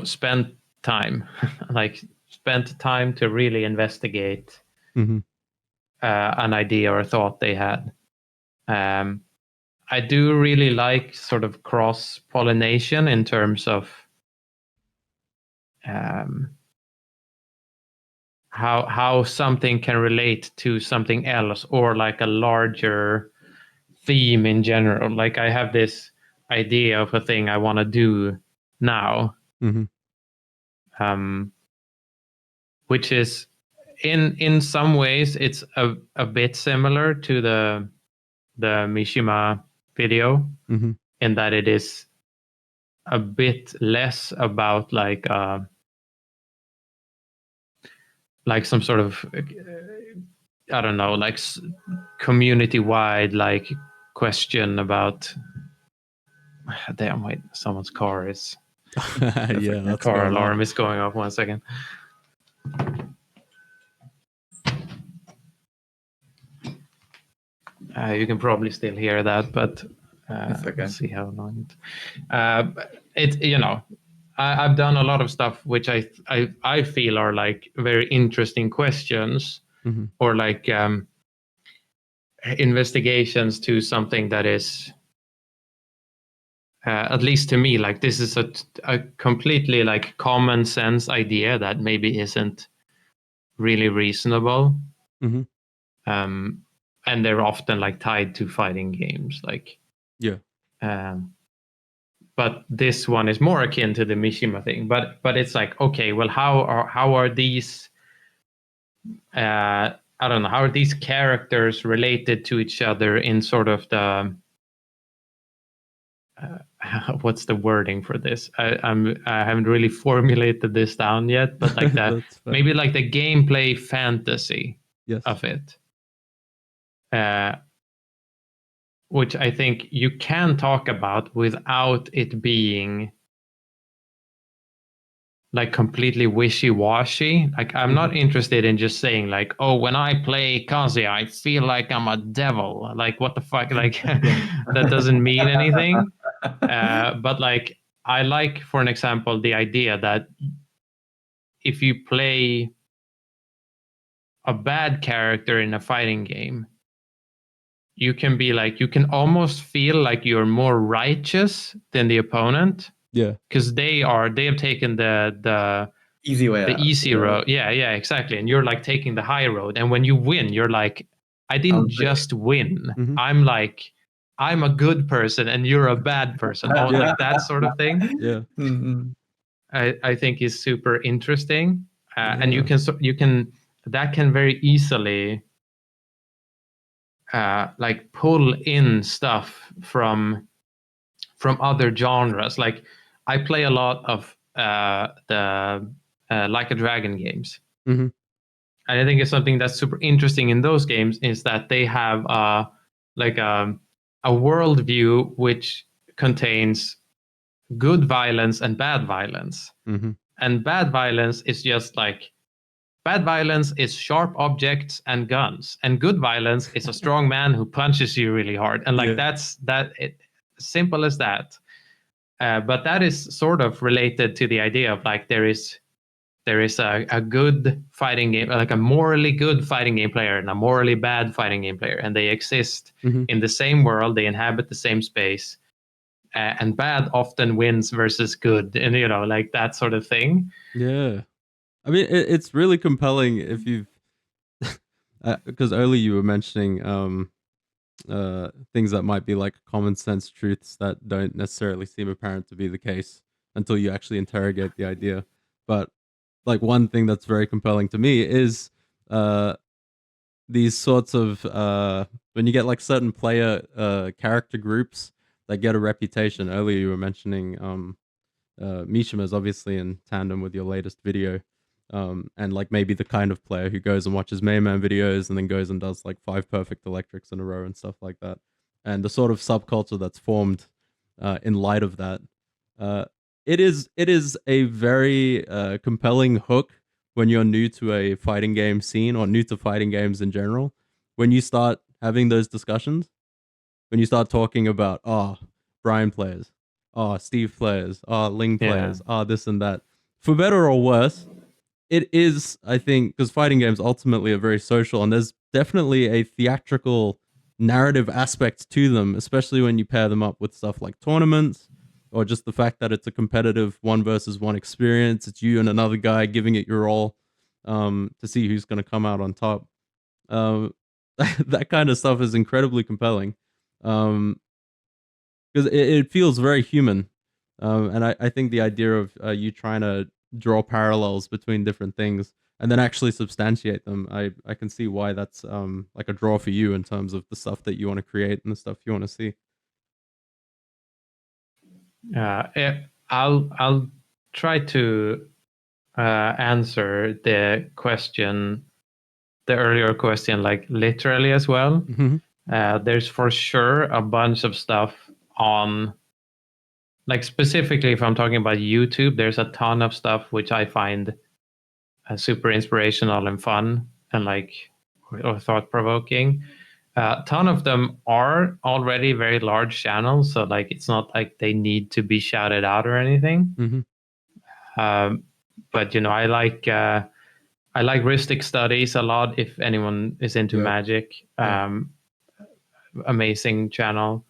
spent time, like spent time to really investigate Mm-hmm. an idea or thought they had. Um, I do really like sort of cross pollination in terms of um, how something can relate to something else, or like a larger theme in general. Like I have this idea of a thing I want to do now, Mm-hmm. which is in some ways it's a bit similar to the Mishima video, Mm-hmm. in that it is a bit less about like some sort of I don't know, like community wide like question about damn, wait, someone's car is Yeah, that's car going on. alarm is going off. 1 second. You can probably still hear that, but That's okay. let's see how long I've done a lot of stuff which I feel are like very interesting questions, Mm-hmm. or like investigations to something that is at least to me, like this is a completely like common sense idea that maybe isn't really reasonable. Mm-hmm. And they're often like tied to fighting games, like Yeah. but this one is more akin to the Mishima thing. But it's like, okay, well, how are these I don't know, how are these characters related to each other in sort of the what's the wording for this? I haven't really formulated this down yet, but like That's fair. maybe like the gameplay fantasy Yes. of it, which I think you can talk about without it being like completely wishy-washy. Like I'm not interested in just saying like, oh, when I play Kazuya, I feel like I'm a devil. Like what the fuck? Like that doesn't mean anything. But like I like, for an example, the idea that if you play a bad character in a fighting game, you can be like, you can almost feel like you're more righteous than the opponent, Yeah. because they have taken the Easy way the out. easy road. Yeah, exactly. And you're like taking the high road. And when you win, you're like, I didn't just win. Mhm. I'm like, I'm a good person and you're a bad person. Oh, like that sort of thing. Yeah. Mm-mm. I think is super interesting. And Yeah. you can that can very easily like pull in stuff from other genres. Like I play a lot of the Like a Dragon games. Hmm. And I think it's something that's super interesting in those games is that they have like a worldview which contains good violence and bad violence. Hmm. And bad violence is just like bad violence is sharp objects and guns, and good violence is a strong man who punches you really hard. And like Yeah. that's that it, simple as that. But that is sort of related to the idea of like there is a good fighting game, like a morally good fighting game player and a morally bad fighting game player, and they exist Hmm. in the same world, they inhabit the same space, and bad often wins versus good, and like that sort of thing. Yeah. I mean, it's really compelling if you've, because earlier you were mentioning things that might be like common sense truths that don't necessarily seem apparent to be the case until you actually interrogate the idea. But like one thing that's very compelling to me is uh these sorts of when you get like certain player character groups that get a reputation. Earlier you were mentioning Mishima's obviously in tandem with your latest video. And like maybe the kind of player who goes and watches Mayman videos and then goes and does like 5 perfect electrics in a row and stuff like that. And the sort of subculture that's formed in light of that. Uh, it is a very compelling hook when you're new to a fighting game scene or new to fighting games in general. When you start having those discussions, when you start talking about Brian players, Steve players, Ling Yeah. players, this and that, for better or worse, it is, I think, because fighting games ultimately are very social, and there's definitely a theatrical narrative aspect to them, especially when you pair them up with stuff like tournaments or just the fact that it's a competitive one versus one experience. It's you and another guy giving it your all to see who's going to come out on top. Um, that kind of stuff is incredibly compelling because it feels very human. And I think the idea of you trying to draw parallels between different things and then actually substantiate them, I can see why that's like a draw for you in terms of the stuff that you want to create and the stuff you want to see. I'll try to answer the earlier question, like literally as well. Mm-hmm. There's for sure a bunch of stuff on, like specifically if I'm talking about YouTube, there's a ton of stuff which I find super inspirational and fun and like or thought provoking. A ton of them are already very large channels, so like it's not like they need to be shouted out or anything. Mm-hmm. But I like Ristic Studies a lot. If anyone is into Yeah. magic, amazing channel.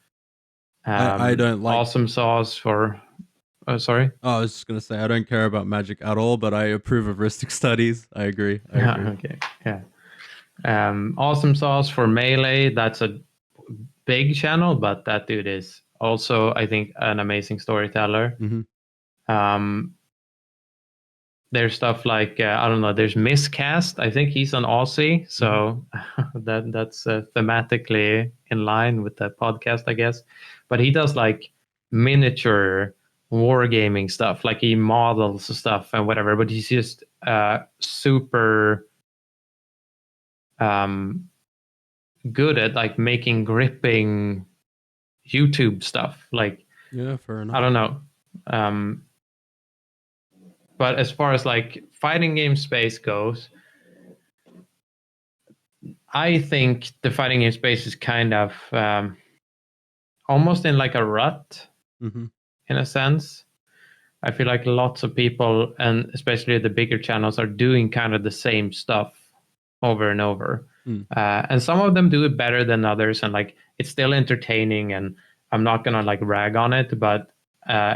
I don't like. Awesome sauce for. Oh, sorry. Oh, I was just gonna say I don't care about magic at all, but I approve of Ristic Studies. I agree. Okay. Yeah. Awesome sauce for melee. That's a big channel, but that dude is also, I think, an amazing storyteller. Mm-hmm. There's stuff like I don't know. There's Miscast. I think he's an Aussie, so that's thematically in line with the podcast, I guess. But he does like miniature wargaming stuff, like he models stuff and whatever. But he's just super good at like making gripping YouTube stuff. Like Yeah, fair enough. I don't know. But as far as like fighting game space goes, I think the fighting game space is kind of almost in like a rut Mm-hmm. in a sense. I feel like lots of people, and especially the bigger channels, are doing kind of the same stuff over and over. And some of them do it better than others, and like it's still entertaining. And I'm not gonna like rag on it, but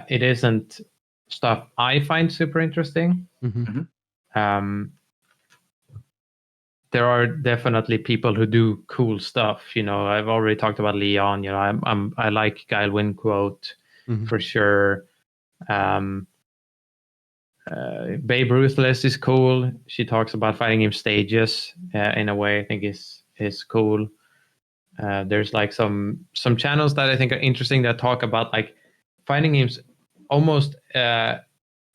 it isn't stuff I find super interesting. Mhm. Um, there are definitely people who do cool stuff. You know, I've already talked about Leon. You know, I like Guile Win quote Mhm. for sure. Um, Babe Ruthless is cool. She talks about fighting game stages in a way I think is cool. There's like some channels that I think are interesting that talk about like fighting games almost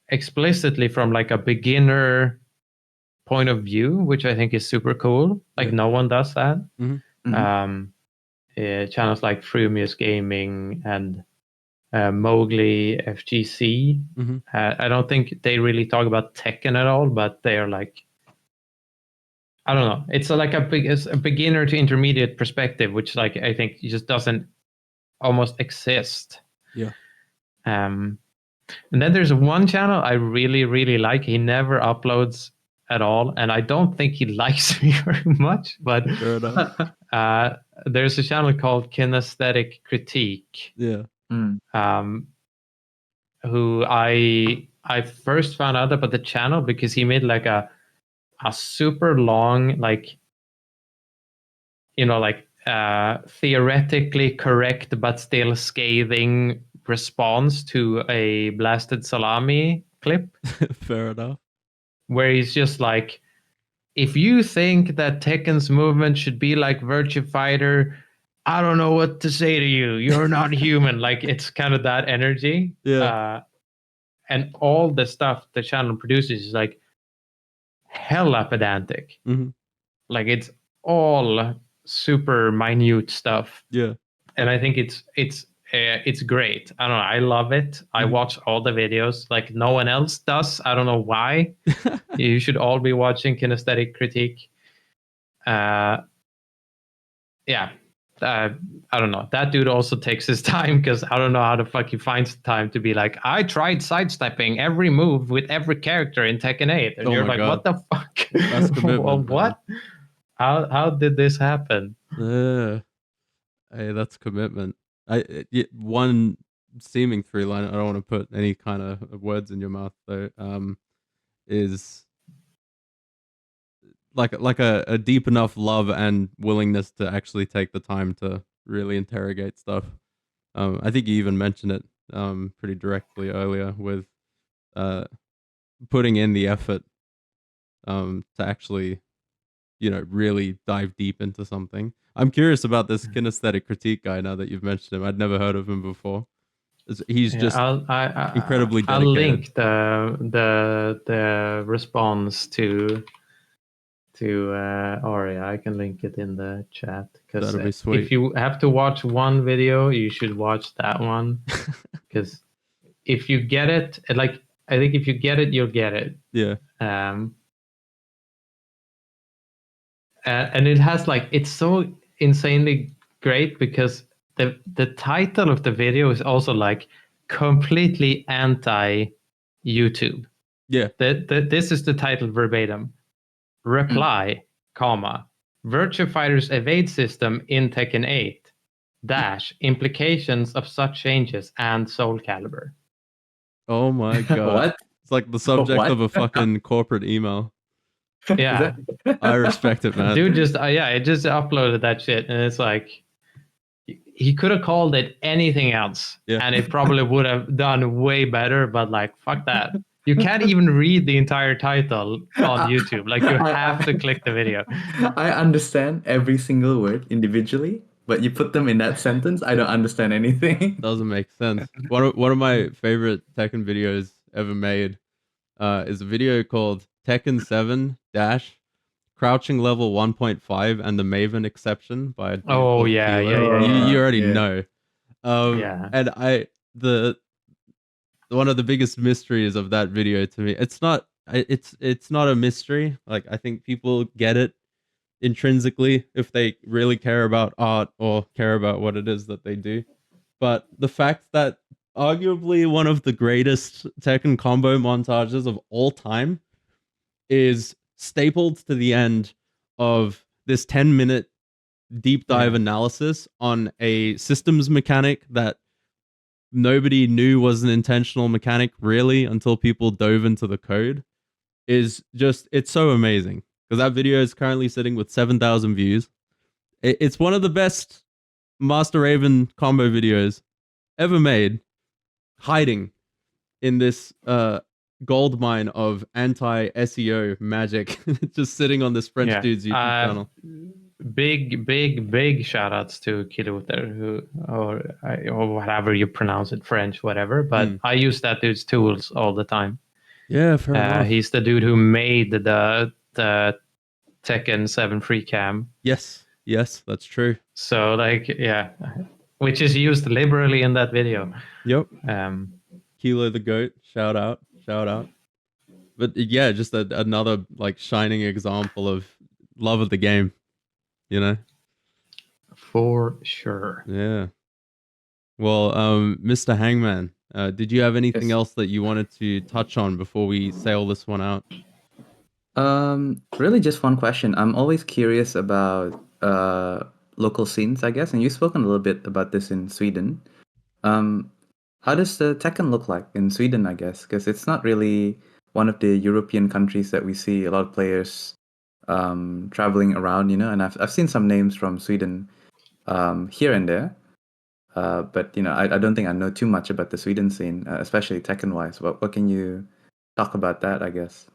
explicitly from like a beginner point of view, which I think is super cool. Like Yeah. no one does that. Mhm. Um, channels like Frumius Gaming and Mowgli FGC. Mhm. I don't think they really talk about Tekken at all, but they are like, I don't know. It's it's a beginner to intermediate perspective, which like I think just doesn't almost exist. Yeah. And then there's one channel I really, really like. He never uploads at all, and I don't think he likes me very much. But Fair enough. there's a channel called Kinesthetic Critique, Yeah. um, who I first found out about the channel because he made like a super long like like theoretically correct but still scathing response to a blasted salami clip Fair enough. where he's just like, if you think that Tekken's movement should be like Virtua Fighter, I don't know what to say to you. You're not human. Like it's kind of that energy. Yeah. And all the stuff the channel produces is like hella pedantic. Mhm. Like it's all super minute stuff. Yeah. And I think it's great. I don't know. I love it. I Mhm. watch all the videos like no one else does. I don't know why. You should all be watching Kinesthetic Critique. Yeah. I don't know. That dude also takes his time because I don't know how the fuck he finds the time to be like, I tried sidestepping every move with every character in Tekken 8. And Oh you're my like, God. what the fuck? That's commitment, man. What? How did this happen? Yeah. Hey, that's commitment. One seeming through line. I don't want to put any kind of words in your mouth though. Is like a deep enough love and willingness to actually take the time to really interrogate stuff. I think you even mentioned it pretty directly earlier with uh putting in the effort to actually really dive deep into something. I'm curious about this kinesthetic critique guy now that you've mentioned him. I'd never heard of him before. He's Yeah, just incredibly I'll dedicated. link the response to Aria. I can link it in the chat because That'll be sweet. if you have to watch one video, you should watch that one because if you get it, like I think if you get it, you'll get it. Yeah. And it has like it's so insanely great because the title of the video is also like completely anti YouTube. Yeah. This is the title verbatim. Reply, comma, Virtua Fighter's evade system in Tekken 8 dash implications of such changes and Soul Calibur. Oh my God. What? It's like the subject What? of a fucking corporate email. Yeah, I respect it, man. dude just it just uploaded that shit and it's like he could have called it anything else Yeah. and it probably would have done way better, but like fuck that. You can't even read the entire title on YouTube. Like you have to click the video. I understand every single word individually, but you put them in that sentence, I don't understand anything. Doesn't make sense. One of my favorite Tekken videos ever made is a video called Tekken 7 Dash Crouching Level 1.5 and the Maven Exception by a dude Oh called yeah, Kilo. yeah. You already Yeah. know. Yeah. And the one of the biggest mysteries of that video to me, it's not a mystery. Like I think people get it intrinsically if they really care about art or care about what it is that they do. But the fact that arguably one of the greatest Tekken combo montages of all time is stapled to the end of this 10-minute deep dive analysis on a systems mechanic that nobody knew was an intentional mechanic really until people dove into the code is just, it's so amazing because that video is currently sitting with 7,000 views. It's one of the best Master Raven combo videos ever made, hiding in this gold mine of anti SEO magic, just sitting on this French dude's YouTube channel. Big shout outs to Kiloter, or whatever you pronounce it, French, whatever. But I use that dude's tools all the time. Yeah, fair enough. He's the dude who made the Tekken 7 free cam. Yes, that's true. So like, yeah, which is used liberally in that video. Yep. Kilo the goat, shout out. But yeah, just another like shining example of love of the game, you know? For sure. Yeah. Well, Mr. Hangman, did you have anything else that you wanted to touch on before we sail this one out? Really just one question. I'm always curious about local scenes, I guess, and you've spoken a little bit about this in Sweden. How does the Tekken look like in Sweden, I guess? Because it's not really one of the European countries that we see a lot of players traveling around, you know, and I've seen some names from Sweden here and there. But you know, I don't think I know too much about the Sweden scene, especially Tekken-wise. What can you talk about that, I guess?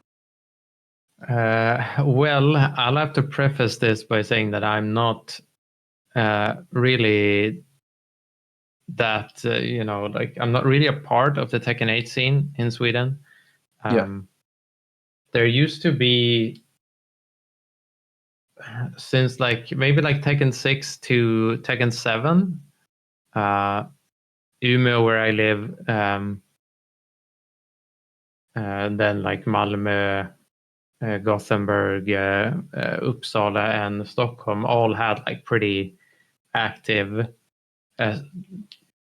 Well, I'll have to preface this by saying that I'm not really that, you know, like I'm not really a part of the Tekken 8 scene in Sweden. There used to be, since like maybe like Tekken 6 to Tekken 7, Umeå, where I live, and then like Malmö, Gothenburg, Uppsala, and Stockholm all had like pretty active,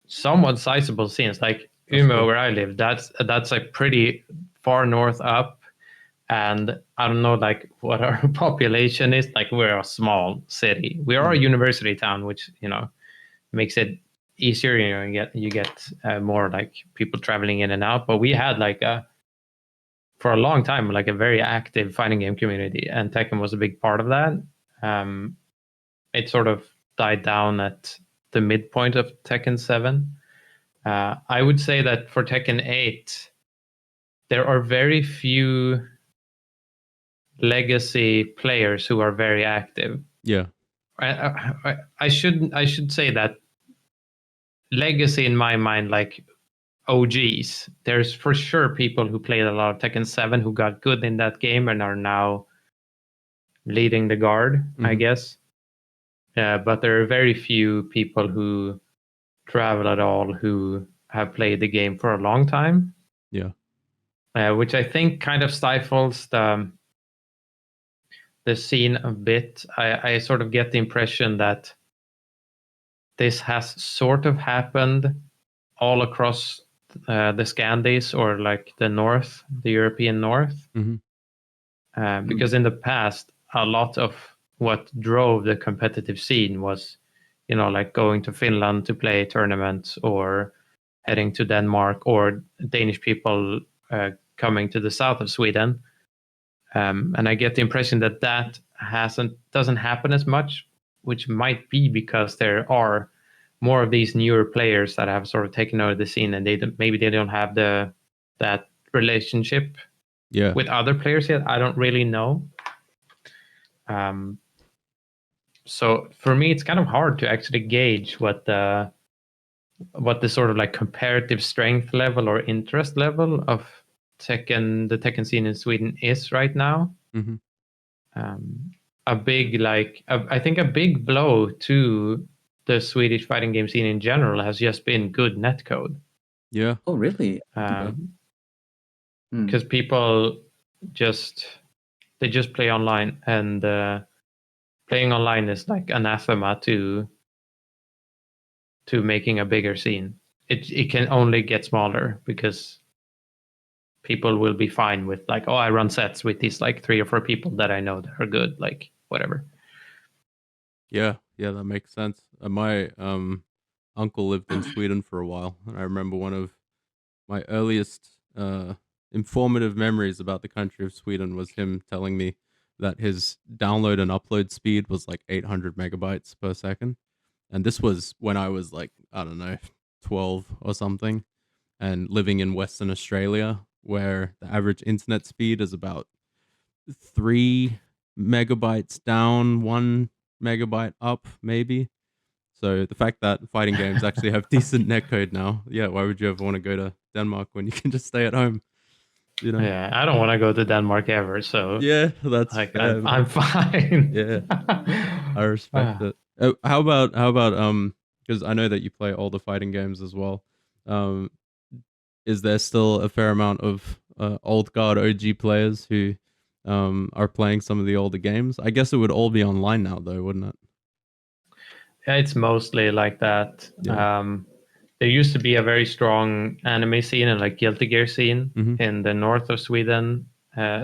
somewhat sizable scenes. Like Umeå, where I live, that's like pretty far north up, and I don't know like what our population is. Like we're a small city. We are a university town, which, you know, makes it easier. You know, you get more like people traveling in and out. But we had like for a long time, like a very active fighting game community, and Tekken was a big part of that. It sort of died down at the midpoint of Tekken 7. I would say that for Tekken 8, there are very few legacy players who are very active. Yeah. I should say that legacy in my mind, like OGs, there's for sure people who played a lot of Tekken 7 who got good in that game and are now leading the guard, I guess. But there are very few people who travel at all who have played the game for a long time. Yeah. Which I think kind of stifles the scene a bit. I sort of get the impression that this has sort of happened all across the Scandies, or like the North, the European North. Because in the past, a lot of what drove the competitive scene was, you know, like going to Finland to play tournaments, or heading to Denmark, or Danish people coming to the south of Sweden. And I get the impression that doesn't happen as much, which might be because there are more of these newer players that have sort of taken over the scene, and maybe they don't have that relationship with other players yet. I don't really know. So for me, it's kind of hard to actually gauge what the sort of like comparative strength level or interest level of the Tekken scene in Sweden is right now. I think a big blow to the Swedish fighting game scene in general has just been good netcode. Yeah. Oh, really? Because people just play online, and playing online is like anathema to making a bigger scene. It can only get smaller because people will be fine with like, oh, I run sets with these like 3 or 4 people that I know that are good, like whatever. Yeah, that makes sense. My uncle lived in Sweden for a while, and I remember one of my earliest informative memories about the country of Sweden was him telling me that his download and upload speed was like 800 megabytes per second. And this was when I was like, I don't know, 12 or something, and living in Western Australia, where the average internet speed is about 3 megabytes down, 1 megabyte up, maybe. So the fact that fighting games actually have decent netcode now, yeah, why would you ever want to go to Denmark when you can just stay at home? You know? Yeah, I don't want to go to Denmark ever, so Yeah, that's like fair, man. I'm fine. Yeah, I respect it. How about because I know that you play all the fighting games as well. Um, is there still a fair amount of old guard OG players who are playing some of the older games? I guess it would all be online now, though, wouldn't it? Yeah, it's mostly like that. Yeah. There used to be a very strong anime scene and like Guilty Gear scene Mhm. in the north of Sweden,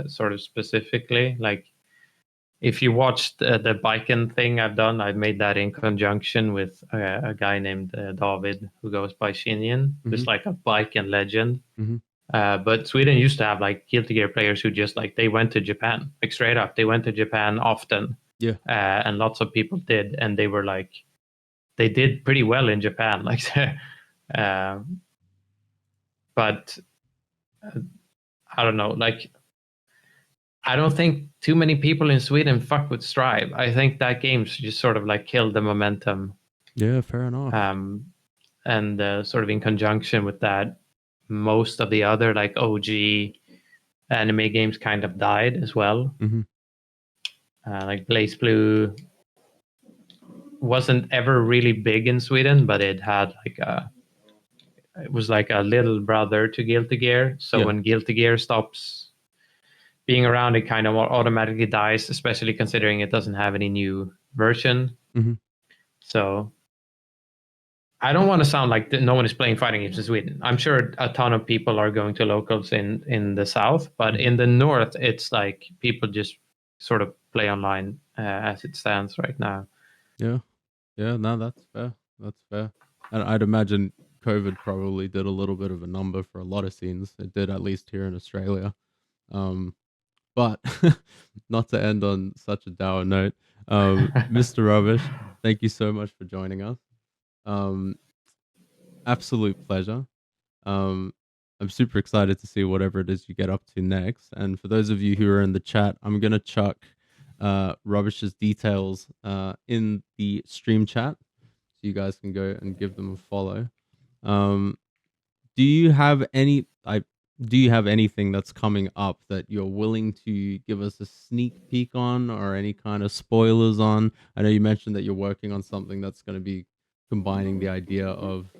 sort of specifically. Like if you watched the Biken thing I've done, I've made that in conjunction with a guy named David who goes by Shinyan, who's like a Biken legend. Mhm. But Sweden used to have like Guilty Gear players who just like they went to Japan, like straight up. They went to Japan often, Yeah. and lots of people did, and they were like, they did pretty well in Japan, like, but I don't know, like, I don't think too many people in Sweden fuck with Strive. I think that game's just sort of like killed the momentum, Yeah, fair enough. and sort of in conjunction with that, most of the other like OG anime games kind of died as well. Mhm. Like Blaze Blue wasn't ever really big in Sweden, but it had like it was like a little brother to Guilty Gear. So Yeah. when Guilty Gear stops being around, it kind of automatically dies, especially considering it doesn't have any new version. Mhm. So I don't want to sound like no one is playing fighting games in Sweden. I'm sure a ton of people are going to locals in the south, but in the north, it's like people just sort of play online as it stands right now. Yeah. Yeah, no, that's fair. That's fair. And I'd imagine COVID probably did a little bit of a number for a lot of scenes. It did, at least here in Australia. But not to end on such a dour note, Mr. Rubbish, thank you so much for joining us. Um, absolute pleasure. I'm super excited to see whatever it is you get up to next. And for those of you who are in the chat, I'm gonna chuck Rubbish's details in the stream chat, so you guys can go and give them a follow. Do you have any? Do you have anything that's coming up that you're willing to give us a sneak peek on, or any kind of spoilers on? I know you mentioned that you're working on something that's going to be combining the idea of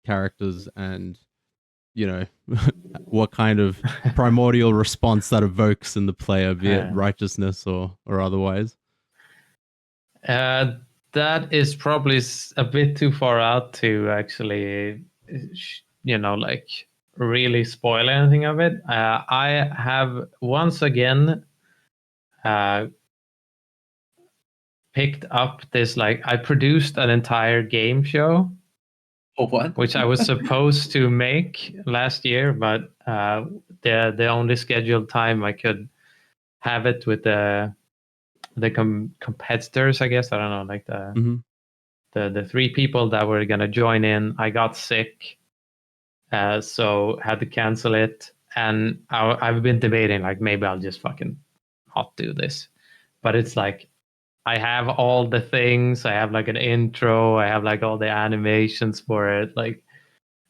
characters and, you know, what kind of primordial response that evokes in the player, be it righteousness or otherwise. That is probably a bit too far out to actually, like really spoil anything of it. I have once again picked up this, like, I produced an entire game show. Oh, what? Which I was supposed to make last year, but the only scheduled time I could have it with the competitors, I guess, I don't know, like the three people that were gonna join in. I got sick, so had to cancel it. And I've been debating, like, maybe I'll just fucking not do this. But it's like, I have all the things. I have like an intro. I have like all the animations for it. Like,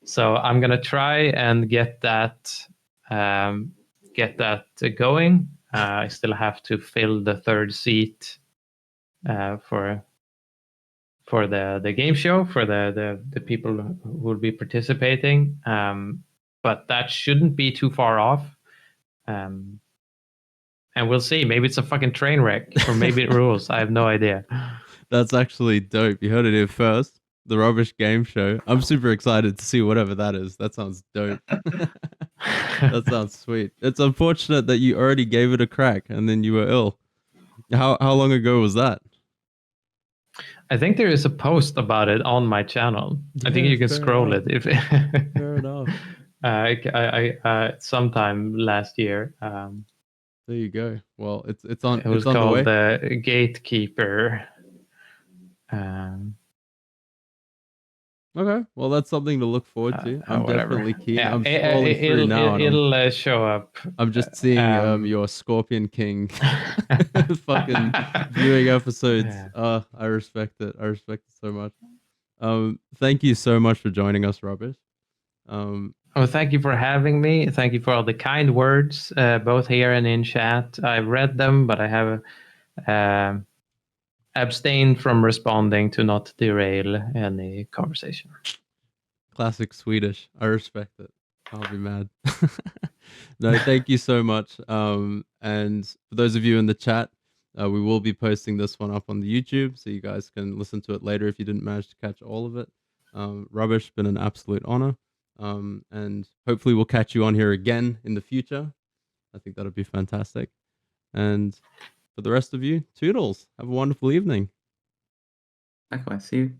so I'm gonna try and get that going. I still have to fill the third seat for the game show for the people who will be participating. But that shouldn't be too far off. And we'll see. Maybe it's a fucking train wreck, or maybe it rules. I have no idea. That's actually dope. You heard it here first. The Rubbish Game Show. I'm super excited to see whatever that is. That sounds dope. That sounds sweet. It's unfortunate that you already gave it a crack and then you were ill. How long ago was that? I think there is a post about it on my channel. I think Yeah, you can fair scroll enough. it if Fair enough. sometime last year. There you go. Well, it's It on was the way. called the Gatekeeper. Um, Okay. Well, that's something to look forward to. I'm Whatever. definitely keen. Yeah, I'm scrolling through now, and it'll show up. I'm just seeing your Scorpion King fucking viewing episodes. Yeah. I respect it. I respect it so much. Thank you so much for joining us, Rubbish. Oh, thank you for having me. Thank you for all the kind words, both here and in chat. I've read them, but I have abstained from responding to not derail any conversation. Classic Swedish. I respect it. I'll be mad. No, thank you so much. And for those of you in the chat, we will be posting this one up on the YouTube, so you guys can listen to it later if you didn't manage to catch all of it. Rubbish, been an absolute honor. And hopefully we'll catch you on here again in the future. I think that'll be fantastic. And for the rest of you, toodles. Have a wonderful evening. Likewise. See you.